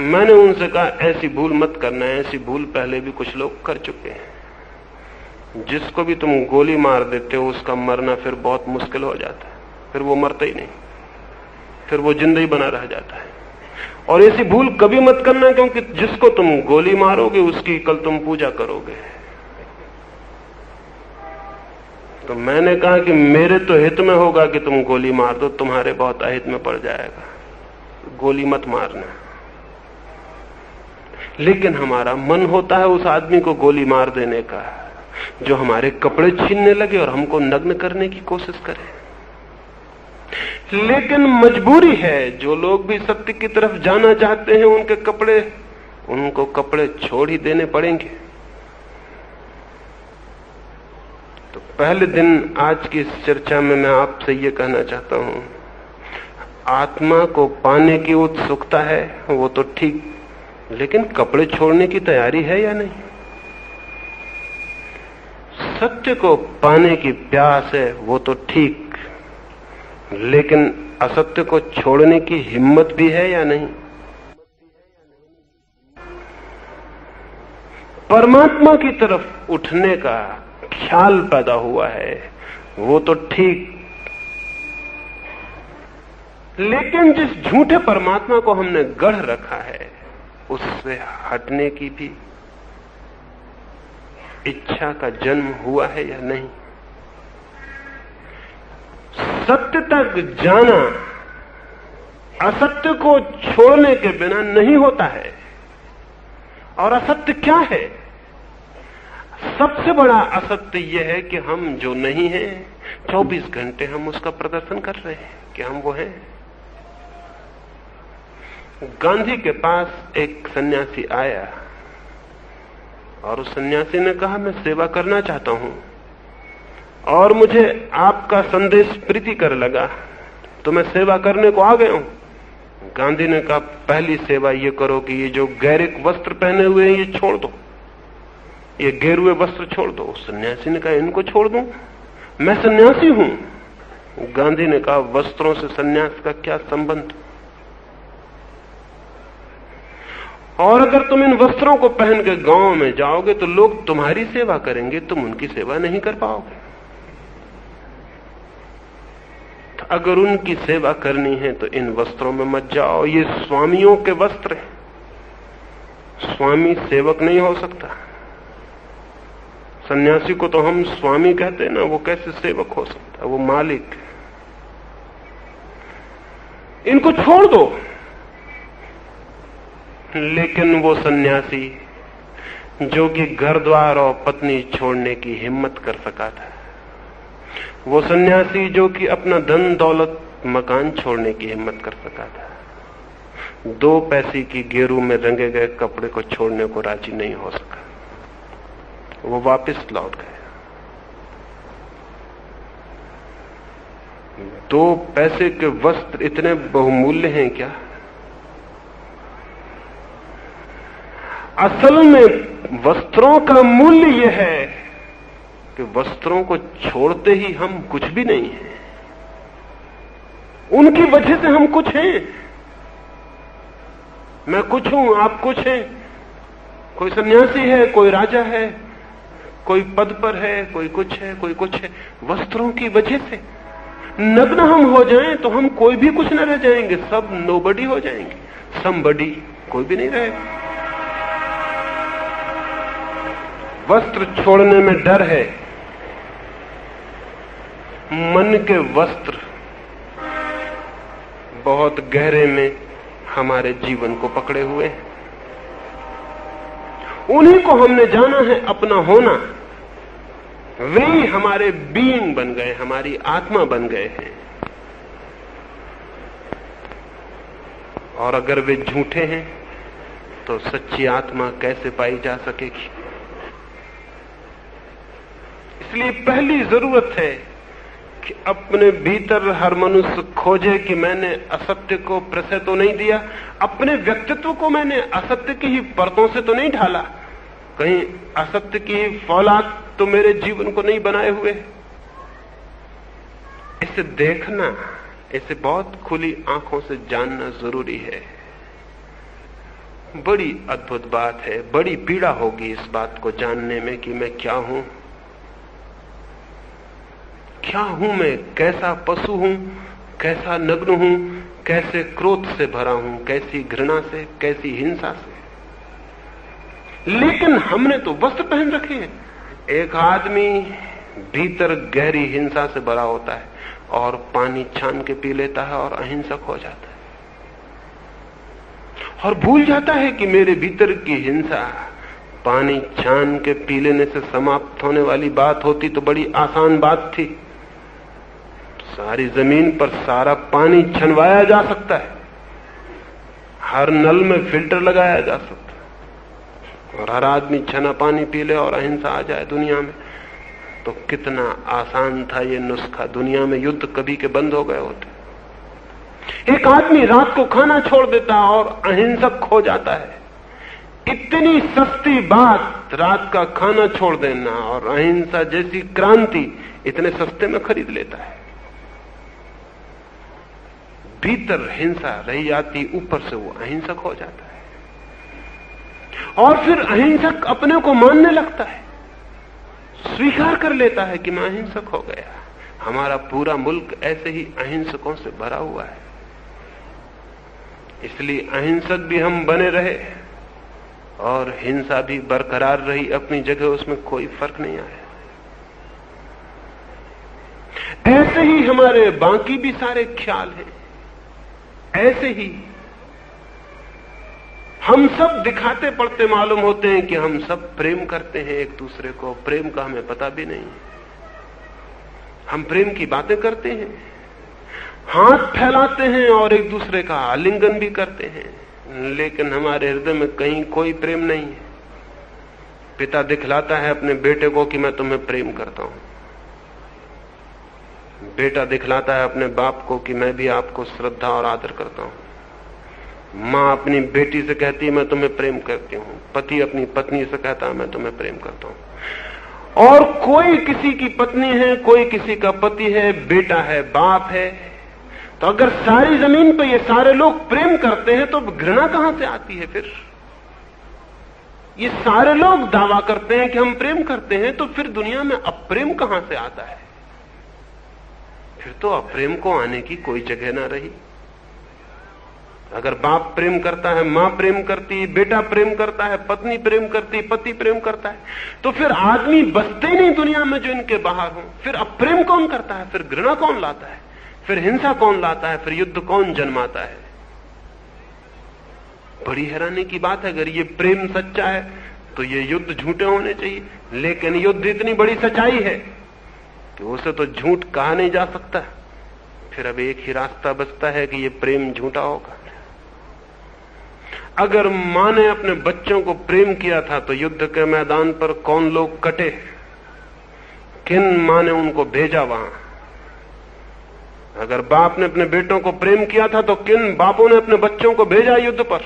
मैंने उनसे कहा ऐसी भूल मत करना है, ऐसी भूल पहले भी कुछ लोग कर चुके हैं। जिसको भी तुम गोली मार देते हो उसका मरना फिर बहुत मुश्किल हो जाता है, फिर वो मरता ही नहीं, फिर वो जिंदा ही बना रह जाता है। और ऐसी भूल कभी मत करना, क्योंकि जिसको तुम गोली मारोगे उसकी कल तुम पूजा करोगे। तो मैंने कहा कि मेरे तो हित में होगा कि तुम गोली मार दो, तुम्हारे बहुत अहित में पड़ जाएगा, गोली मत मारना। लेकिन हमारा मन होता है उस आदमी को गोली मार देने का जो हमारे कपड़े छीनने लगे और हमको नग्न करने की कोशिश करे। लेकिन मजबूरी है, जो लोग भी सत्य की तरफ जाना चाहते हैं उनको कपड़े छोड़ ही देने पड़ेंगे। तो पहले दिन आज की इस चर्चा में मैं आपसे ये कहना चाहता हूं, आत्मा को पाने की उत्सुकता है वो तो ठीक, लेकिन कपड़े छोड़ने की तैयारी है या नहीं? सत्य को पाने की प्यास है वो तो ठीक, लेकिन असत्य को छोड़ने की हिम्मत भी है या नहीं? परमात्मा की तरफ उठने का ख्याल पैदा हुआ है वो तो ठीक, लेकिन जिस झूठे परमात्मा को हमने गढ़ रखा है उससे हटने की भी इच्छा का जन्म हुआ है या नहीं? सत्य तक जाना असत्य को छोड़ने के बिना नहीं होता है। और असत्य क्या है? सबसे बड़ा असत्य यह है कि हम जो नहीं हैं 24 घंटे हम उसका प्रदर्शन कर रहे हैं कि हम वो हैं। गांधी के पास एक सन्यासी आया और उस सन्यासी ने कहा मैं सेवा करना चाहता हूं और मुझे आपका संदेश प्रीतिकर लगा तो मैं सेवा करने को आ गया हूं। गांधी ने कहा पहली सेवा ये करो कि ये जो गैरिक वस्त्र पहने हुए हैं ये छोड़ दो, ये गेरुए वस्त्र छोड़ दो। उस सन्यासी ने कहा इनको छोड़ दूं, मैं सन्यासी हूं। गांधी ने कहा वस्त्रों से सन्यास का क्या संबंध? और अगर तुम इन वस्त्रों को पहन के गांव में जाओगे तो लोग तुम्हारी सेवा करेंगे, तुम उनकी सेवा नहीं कर पाओगे। तो अगर उनकी सेवा करनी है तो इन वस्त्रों में मत जाओ, ये स्वामियों के वस्त्र हैं। स्वामी सेवक नहीं हो सकता। सन्यासी को तो हम स्वामी कहते हैं ना, वो कैसे सेवक हो सकता? वो मालिक। इनको छोड़ दो। लेकिन वो सन्यासी जो कि घर द्वार और पत्नी छोड़ने की हिम्मत कर सका था, वो सन्यासी जो कि अपना धन दौलत मकान छोड़ने की हिम्मत कर सका था, 2 पैसे की गेरू में रंगे गए कपड़े को छोड़ने को राजी नहीं हो सका। वो वापस लौट गए। 2 पैसे के वस्त्र इतने बहुमूल्य हैं क्या असल में वस्त्रों का मूल्य यह है कि वस्त्रों को छोड़ते ही हम कुछ भी नहीं हैं। उनकी वजह से हम कुछ हैं। मैं कुछ हूं, आप कुछ हैं। कोई सन्यासी है, कोई राजा है, कोई पद पर है, कोई कुछ है, कोई कुछ है। वस्त्रों की वजह से नग्न हम हो जाएं तो हम कोई भी कुछ न रह जाएंगे, सब नोबडी हो जाएंगे। समबडी कोई भी नहीं रहेगा। वस्त्र छोड़ने में डर है। मन के वस्त्र बहुत गहरे में हमारे जीवन को पकड़े हुए हैं। उन्हीं को हमने जाना है अपना होना। वे ही हमारे बीइंग बन गए, हमारी आत्मा बन गए हैं। और अगर वे झूठे हैं तो सच्ची आत्मा कैसे पाई जा सकेगी? इसलिए पहली जरूरत है कि अपने भीतर हर मनुष्य खोजे कि मैंने असत्य को प्रशय तो नहीं दिया, अपने व्यक्तित्व को मैंने असत्य की ही परतों से तो नहीं ढाला, कहीं असत्य की फौलाद तो मेरे जीवन को नहीं बनाए हुए। इसे देखना, इसे बहुत खुली आंखों से जानना जरूरी है। बड़ी अद्भुत बात है, बड़ी पीड़ा होगी इस बात को जानने में कि मैं क्या हूं, क्या हूं मैं, कैसा पशु हूं, कैसा नग्न हूं, कैसे क्रोध से भरा हूं, कैसी घृणा से, कैसी हिंसा से। लेकिन हमने तो वस्त्र पहन रखे हैं। एक आदमी भीतर गहरी हिंसा से भरा होता है और पानी छान के पी लेता है और अहिंसक हो जाता है, और भूल जाता है कि मेरे भीतर की हिंसा पानी छान के पी लेने से समाप्त होने वाली बात होती तो बड़ी आसान बात थी। सारी जमीन पर सारा पानी छनवाया जा सकता है, हर नल में फिल्टर लगाया जा सकता है, और हर आदमी छना पानी पी ले और अहिंसा आ जाए दुनिया में। तो कितना आसान था ये नुस्खा। दुनिया में युद्ध कभी के बंद हो गए होते। एक आदमी रात को खाना छोड़ देता और अहिंसक हो जाता है। इतनी सस्ती बात, रात का खाना छोड़ देना और अहिंसा जैसी क्रांति इतने सस्ते में खरीद लेता है। भीतर हिंसा रही जाती, ऊपर से वो अहिंसक हो जाता है, और फिर अहिंसक अपने को मानने लगता है, स्वीकार कर लेता है कि मैं अहिंसक हो गया। हमारा पूरा मुल्क ऐसे ही अहिंसकों से भरा हुआ है। इसलिए अहिंसक भी हम बने रहे और हिंसा भी बरकरार रही अपनी जगह, उसमें कोई फर्क नहीं आया। ऐसे ही हमारे बाकी भी सारे ख्याल हैं। ऐसे ही हम सब दिखाते पड़ते मालूम होते हैं कि हम सब प्रेम करते हैं एक दूसरे को। प्रेम का हमें पता भी नहीं। हम प्रेम की बातें करते हैं, हाथ फैलाते हैं और एक दूसरे का आलिंगन भी करते हैं, लेकिन हमारे हृदय में कहीं कोई प्रेम नहीं है। पिता दिखलाता है अपने बेटे को कि मैं तुम्हें प्रेम करता हूं। बेटा दिखलाता है अपने बाप को कि मैं भी आपको श्रद्धा और आदर करता हूं। मां अपनी बेटी से कहती है मैं तुम्हें प्रेम करती हूं। पति अपनी पत्नी से कहता है मैं तुम्हें प्रेम करता हूं। और कोई किसी की पत्नी है, कोई किसी का पति है, बेटा है, बाप है। तो अगर सारी जमीन पर ये सारे लोग प्रेम करते हैं तो घृणा कहां से आती है? फिर ये सारे लोग दावा करते हैं कि हम प्रेम करते हैं, तो फिर दुनिया में अप्रेम कहां से आता है? फिर तो अप्रेम को आने की कोई जगह ना रही। अगर बाप प्रेम करता है, मां प्रेम करती, बेटा प्रेम करता है, पत्नी प्रेम करती, पति प्रेम करता है, तो फिर आदमी बसते ही नहीं दुनिया में जो इनके बाहर हो। फिर अप्रेम कौन करता है? फिर घृणा कौन लाता है? फिर हिंसा कौन लाता है? फिर युद्ध कौन जन्माता है? बड़ी हैरानी की बात है। अगर ये प्रेम सच्चा है तो ये युद्ध झूठे होने चाहिए, लेकिन युद्ध इतनी बड़ी सच्चाई है कि उसे तो झूठ कहा नहीं जा सकता। फिर अब एक ही रास्ता बचता है कि ये प्रेम झूठा होगा। अगर मां ने अपने बच्चों को प्रेम किया था तो युद्ध के मैदान पर कौन लोग कटे? किन मां ने उनको भेजा वहां? अगर बाप ने अपने बेटों को प्रेम किया था तो किन बापों ने अपने बच्चों को भेजा युद्ध पर?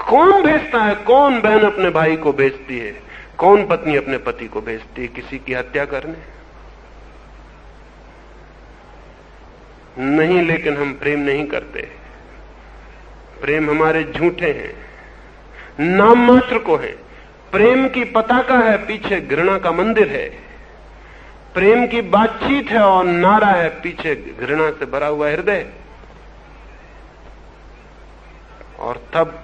कौन भेजता है? कौन बहन अपने भाई को भेजती है? कौन पत्नी अपने पति को भेजती है किसी की हत्या करने? नहीं, लेकिन हम प्रेम नहीं करते। प्रेम हमारे झूठे हैं, नाम मात्र को है। प्रेम की पताका है, पीछे घृणा का मंदिर है। प्रेम की बातचीत है और नारा है, पीछे घृणा से भरा हुआ हृदय। और तब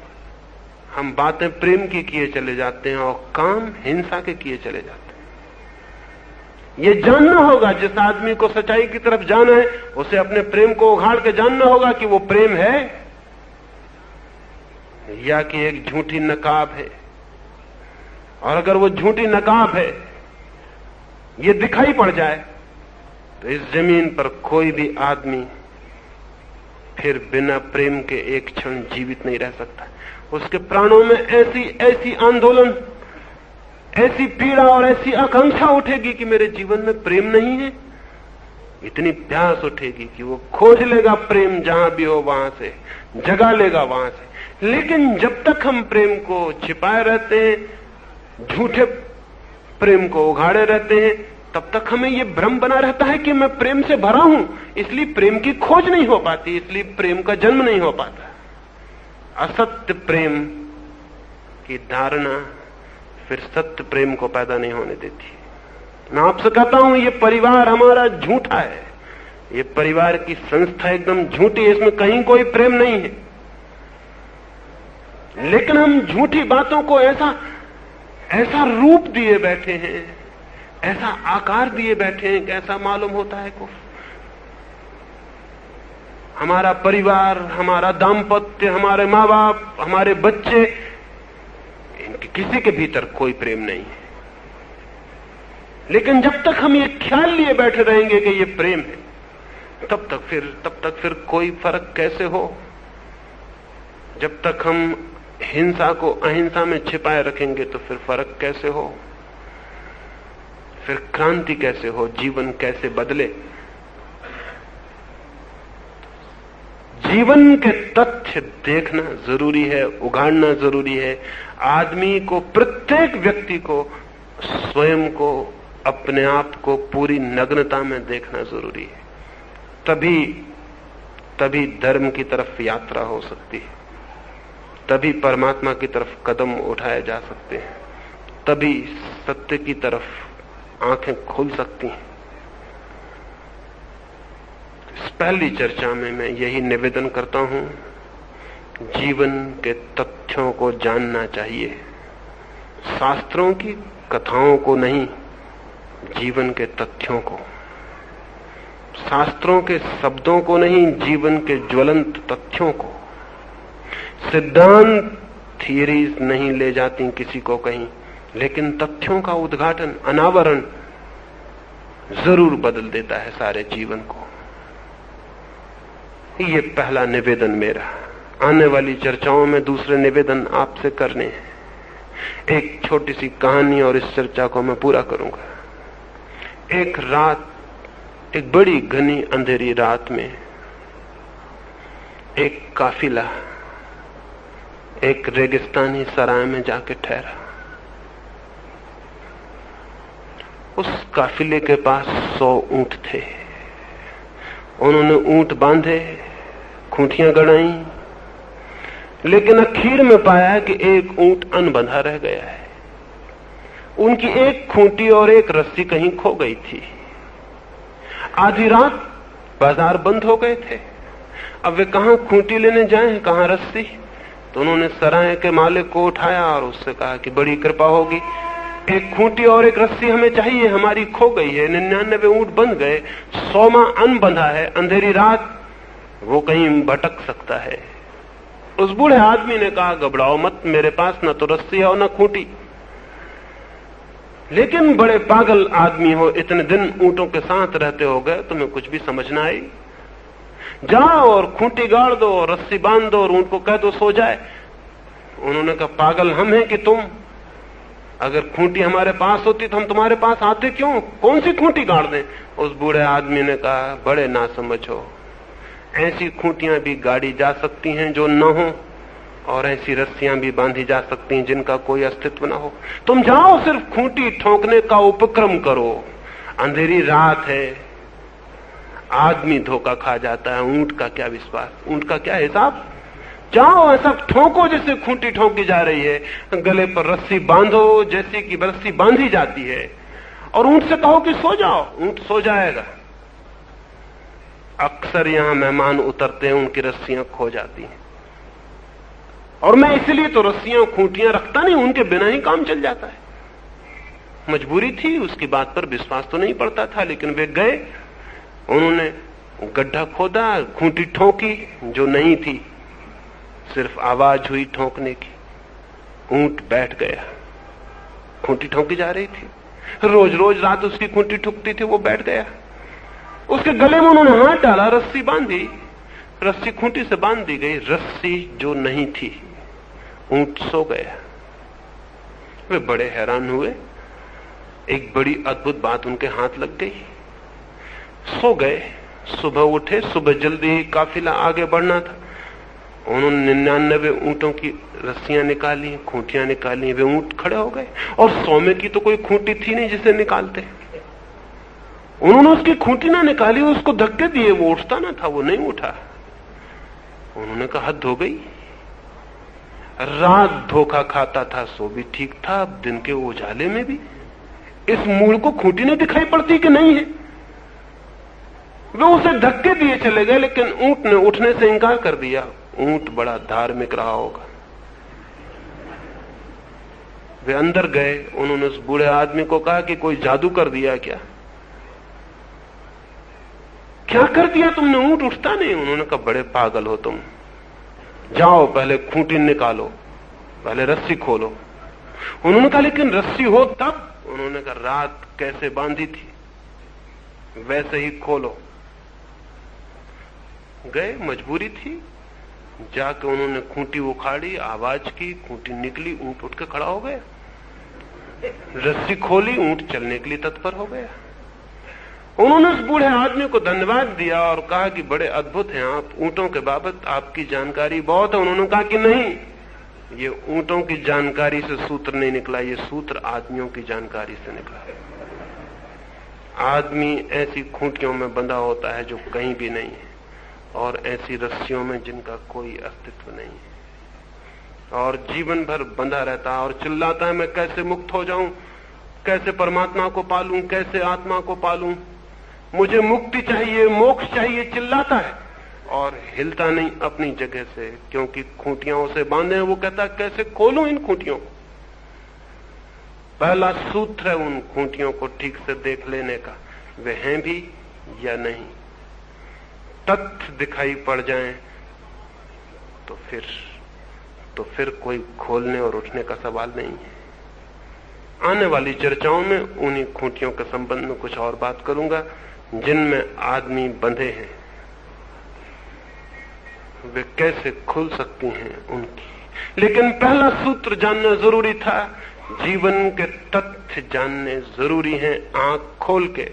हम बातें प्रेम की किए चले जाते हैं और काम हिंसा के किए चले जाते हैं। ये जानना होगा, जिस आदमी को सच्चाई की तरफ जाना है उसे अपने प्रेम को उघाड़ के जानना होगा कि वो प्रेम है या कि एक झूठी नकाब है। और अगर वो झूठी नकाब है, ये दिखाई पड़ जाए, तो इस जमीन पर कोई भी आदमी फिर बिना प्रेम के एक क्षण जीवित नहीं रह सकता। उसके प्राणों में ऐसी ऐसी आंदोलन, ऐसी पीड़ा और ऐसी आकांक्षा उठेगी कि मेरे जीवन में प्रेम नहीं है। इतनी प्यास उठेगी कि वो खोज लेगा प्रेम, जहां भी हो वहां से जगा लेगा वहां से। लेकिन जब तक हम प्रेम को छिपाए रहते हैं, झूठे प्रेम को उघाड़े रहते हैं, तब तक हमें ये भ्रम बना रहता है कि मैं प्रेम से भरा हूं, इसलिए प्रेम की खोज नहीं हो पाती, इसलिए प्रेम का जन्म नहीं हो पाता। असत्य प्रेम की धारणा फिर सत्य प्रेम को पैदा नहीं होने देती। मैं आपसे कहता हूं, ये परिवार हमारा झूठा है, ये परिवार की संस्था एकदम झूठी है, इसमें कहीं कोई प्रेम नहीं है। लेकिन हम झूठी बातों को ऐसा ऐसा रूप दिए बैठे हैं, ऐसा आकार दिए बैठे हैं कि ऐसा मालूम होता है को हमारा परिवार, हमारा दाम्पत्य, हमारे माँ बाप, हमारे बच्चे, इनके किसी के भीतर कोई प्रेम नहीं है। लेकिन जब तक हम ये ख्याल लिए बैठे रहेंगे कि ये प्रेम है, तब तक फिर कोई फर्क कैसे हो? जब तक हम हिंसा को अहिंसा में छिपाए रखेंगे तो फिर फर्क कैसे हो? फिर क्रांति कैसे हो? जीवन कैसे बदले? जीवन के तथ्य देखना जरूरी है, उगाड़ना जरूरी है। आदमी को, प्रत्येक व्यक्ति को स्वयं को, अपने आप को पूरी नग्नता में देखना जरूरी है। तभी धर्म की तरफ यात्रा हो सकती है, तभी परमात्मा की तरफ कदम उठाए जा सकते हैं, तभी सत्य की तरफ आंखें खुल सकती हैं। इस पहली चर्चा में मैं यही निवेदन करता हूं, जीवन के तथ्यों को जानना चाहिए, शास्त्रों की कथाओं को नहीं, जीवन के तथ्यों को। शास्त्रों के शब्दों को नहीं, जीवन के ज्वलंत तथ्यों को। सिद्धांत, थियरीज नहीं ले जाती किसी को कहीं, लेकिन तथ्यों का उद्घाटन, अनावरण जरूर बदल देता है सारे जीवन को। ये पहला निवेदन मेरा। आने वाली चर्चाओं में दूसरे निवेदन आपसे करने हैं। एक छोटी सी कहानी और इस चर्चा को मैं पूरा करूंगा। एक रात, एक बड़ी घनी अंधेरी रात में एक काफिला एक रेगिस्तानी सराय में जाके ठहरा। उस काफिले के पास 100 ऊंट थे। उन्होंने ऊंट बांधे, खूंटियां गड़ाई, लेकिन आखिर में पाया कि एक ऊंट अनबंधा रह गया है। उनकी एक खूंटी और एक रस्सी कहीं खो गई थी। आधी रात, बाजार बंद हो गए थे। अब वे कहां खूंटी लेने जाएं, कहां रस्सी? तो उन्होंने सराय के मालिक को उठाया और उससे कहा कि बड़ी कृपा होगी, एक खूंटी और एक रस्सी हमें चाहिए, हमारी खो गई है। 99 ऊंट बंध गए, 100वां अनबंधा है, अंधेरी रात, वो कहीं भटक सकता है। उस बूढ़े आदमी ने कहा, घबराओ मत, मेरे पास न तो रस्सी है और न खूंटी। लेकिन बड़े पागल आदमी हो, इतने दिन ऊंटों के साथ रहते हो गए, तुम्हें कुछ भी समझ ना आई? जाओ और खूंटी गाड़ दो और रस्सी बांध दो और ऊंट को कह दो सो जाए। उन्होंने कहा, पागल हम हैं कि तुम? अगर खूंटी हमारे पास होती तो हम तुम्हारे पास आते क्यों? कौन सी खूंटी गाड़ दें? उस बूढ़े आदमी ने कहा, बड़े नासमझ हो, ऐसी खूंटियां भी गाड़ी जा सकती हैं जो न हो, और ऐसी रस्सियां भी बांधी जा सकती हैं जिनका कोई अस्तित्व ना हो। तुम जाओ, सिर्फ खूंटी ठोकने का उपक्रम करो। अंधेरी रात है, आदमी धोखा खा जाता है, ऊंट का क्या विश्वास, ऊंट का क्या हिसाब। जाओ, ऐसा ठोको जैसे खूंटी ठोकी जा रही है, गले पर रस्सी बांधो जैसे कि रस्सी बांधी जाती है, और ऊंट से कहो कि सो जाओ, ऊंट सो जाएगा। अक्सर यहां मेहमान उतरते हैं, उनकी रस्सियां खो जाती हैं, और मैं इसलिए तो रस्सियां खूंटियां रखता नहीं, उनके बिना ही काम चल जाता है। मजबूरी थी, उसकी बात पर विश्वास तो नहीं पड़ता था, लेकिन वे गए, उन्होंने गड्ढा खोदा, खूंटी ठोकी जो नहीं थी, सिर्फ आवाज हुई ठोकने की, ऊंट बैठ गया। खूंटी ठोकी जा रही थी, रोज रोज रात उसकी खूंटी ठुकती थी, वो बैठ गया। उसके गले में उन्होंने हाथ डाला, रस्सी बांधी, रस्सी खूंटी से बांध दी गई, रस्सी जो नहीं थी, ऊंट सो गया। वे बड़े हैरान हुए, एक बड़ी अद्भुत बात उनके हाथ लग गई। सो गए, सुबह उठे, सुबह जल्दी ही काफिला आगे बढ़ना था, उन्होंने 99 ऊंटों की रस्सियां निकाली, खूंटियां निकाली, वे ऊंट खड़े हो गए, और 100 में की तो कोई खूंटी थी नहीं जिसे निकालते। उन्होंने उसकी खूंटी ना निकाली, उसको धक्के दिए, वो उठता ना था, वो नहीं उठा। उन्होंने कहा हद हो गई, रात धोखा खाता था सो भी ठीक था, अब दिन के उजाले में भी इस मूल को खूंटी नहीं दिखाई पड़ती कि नहीं है। वे उसे धक्के दिए चले गए, लेकिन ऊंट ने उठने से इंकार कर दिया। ऊंट बड़ा धार्मिक रहा होगा। वे अंदर गए, उन्होंने उस बूढ़े आदमी को कहा कि कोई जादू कर दिया क्या? क्या कर दिया तुमने? ऊंट उठता नहीं। उन्होंने कहा बड़े पागल हो तुम, जाओ पहले खूंटी निकालो, पहले रस्सी खोलो। उन्होंने कहा लेकिन रस्सी हो तब। उन्होंने कहा रात कैसे बांधी थी वैसे ही खोलो। गए, मजबूरी थी, जाके उन्होंने खूंटी उखाड़ी, आवाज की, खूंटी निकली, ऊंट उठ के खड़ा हो गया। रस्सी खोली, ऊंट चलने के लिए तत्पर हो गया। उन्होंने उस बूढ़े आदमी को धन्यवाद दिया और कहा कि बड़े अद्भुत हैं आप, ऊंटों के बाबत आपकी जानकारी बहुत है। उन्होंने कहा कि नहीं, ये ऊंटों की जानकारी से सूत्र नहीं निकला, ये सूत्र आदमियों की जानकारी से निकला है। आदमी ऐसी खूंटियों में बंधा होता है जो कहीं भी नहीं है, और ऐसी रस्सियों में जिनका कोई अस्तित्व नहीं है, और जीवन भर बंधा रहता है और चिल्लाता है मैं कैसे मुक्त हो जाऊं, कैसे परमात्मा को पालूं, कैसे आत्मा को पालूं, मुझे मुक्ति चाहिए, मोक्ष चाहिए, चिल्लाता है और हिलता नहीं अपनी जगह से, क्योंकि खूंटियां उसे बांधे हैं। वो कहता कैसे खोलूं इन खूंटियों को। पहला सूत्र है उन खूंटियों को ठीक से देख लेने का, वे हैं भी या नहीं। तथ्य दिखाई पड़ जाएं तो फिर कोई खोलने और उठने का सवाल नहीं है। आने वाली चर्चाओं में उन्हीं खूंटियों के संबंध में कुछ और बात करूंगा जिनमें आदमी बंधे हैं, वे कैसे खुल सकती हैं उनकी। लेकिन पहला सूत्र जानना जरूरी था, जीवन के तथ्य जानने जरूरी हैं आंख खोल के।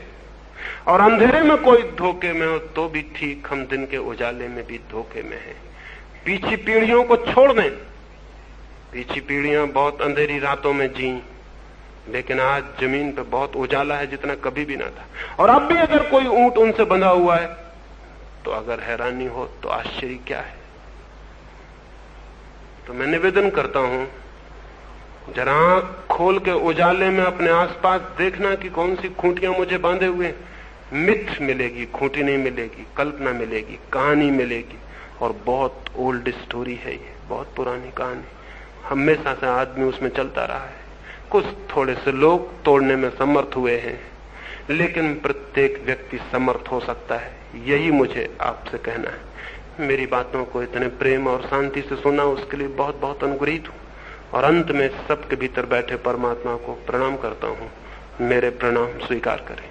और अंधेरे में कोई धोखे में हो तो भी ठीक, हम दिन के उजाले में भी धोखे में हैं। पीछी पीढ़ियों को छोड़ दें। पीछी पीढ़ियां बहुत अंधेरी रातों में जी, लेकिन आज जमीन पे बहुत उजाला है जितना कभी भी ना था। और अब भी अगर कोई ऊंट उनसे बंधा हुआ है तो अगर हैरानी हो तो आश्चर्य क्या है। तो मैं निवेदन करता हूं, जरा आंख खोल के उजाले में अपने आसपास देखना कि कौन सी खूंटियां मुझे बांधे हुए। मिथ मिलेगी, खूंटी नहीं मिलेगी, कल्पना मिलेगी, कहानी मिलेगी, और बहुत ओल्ड स्टोरी है ये, बहुत पुरानी कहानी। हमेशा से आदमी उसमें चलता रहा है। कुछ थोड़े से लोग तोड़ने में समर्थ हुए हैं, लेकिन प्रत्येक व्यक्ति समर्थ हो सकता है। यही मुझे आपसे कहना है। मेरी बातों को इतने प्रेम और शांति से सुना, उसके लिए बहुत बहुत अनुग्रहित हूं। और अंत में सबके भीतर बैठे परमात्मा को प्रणाम करता हूं। मेरे प्रणाम स्वीकार करें।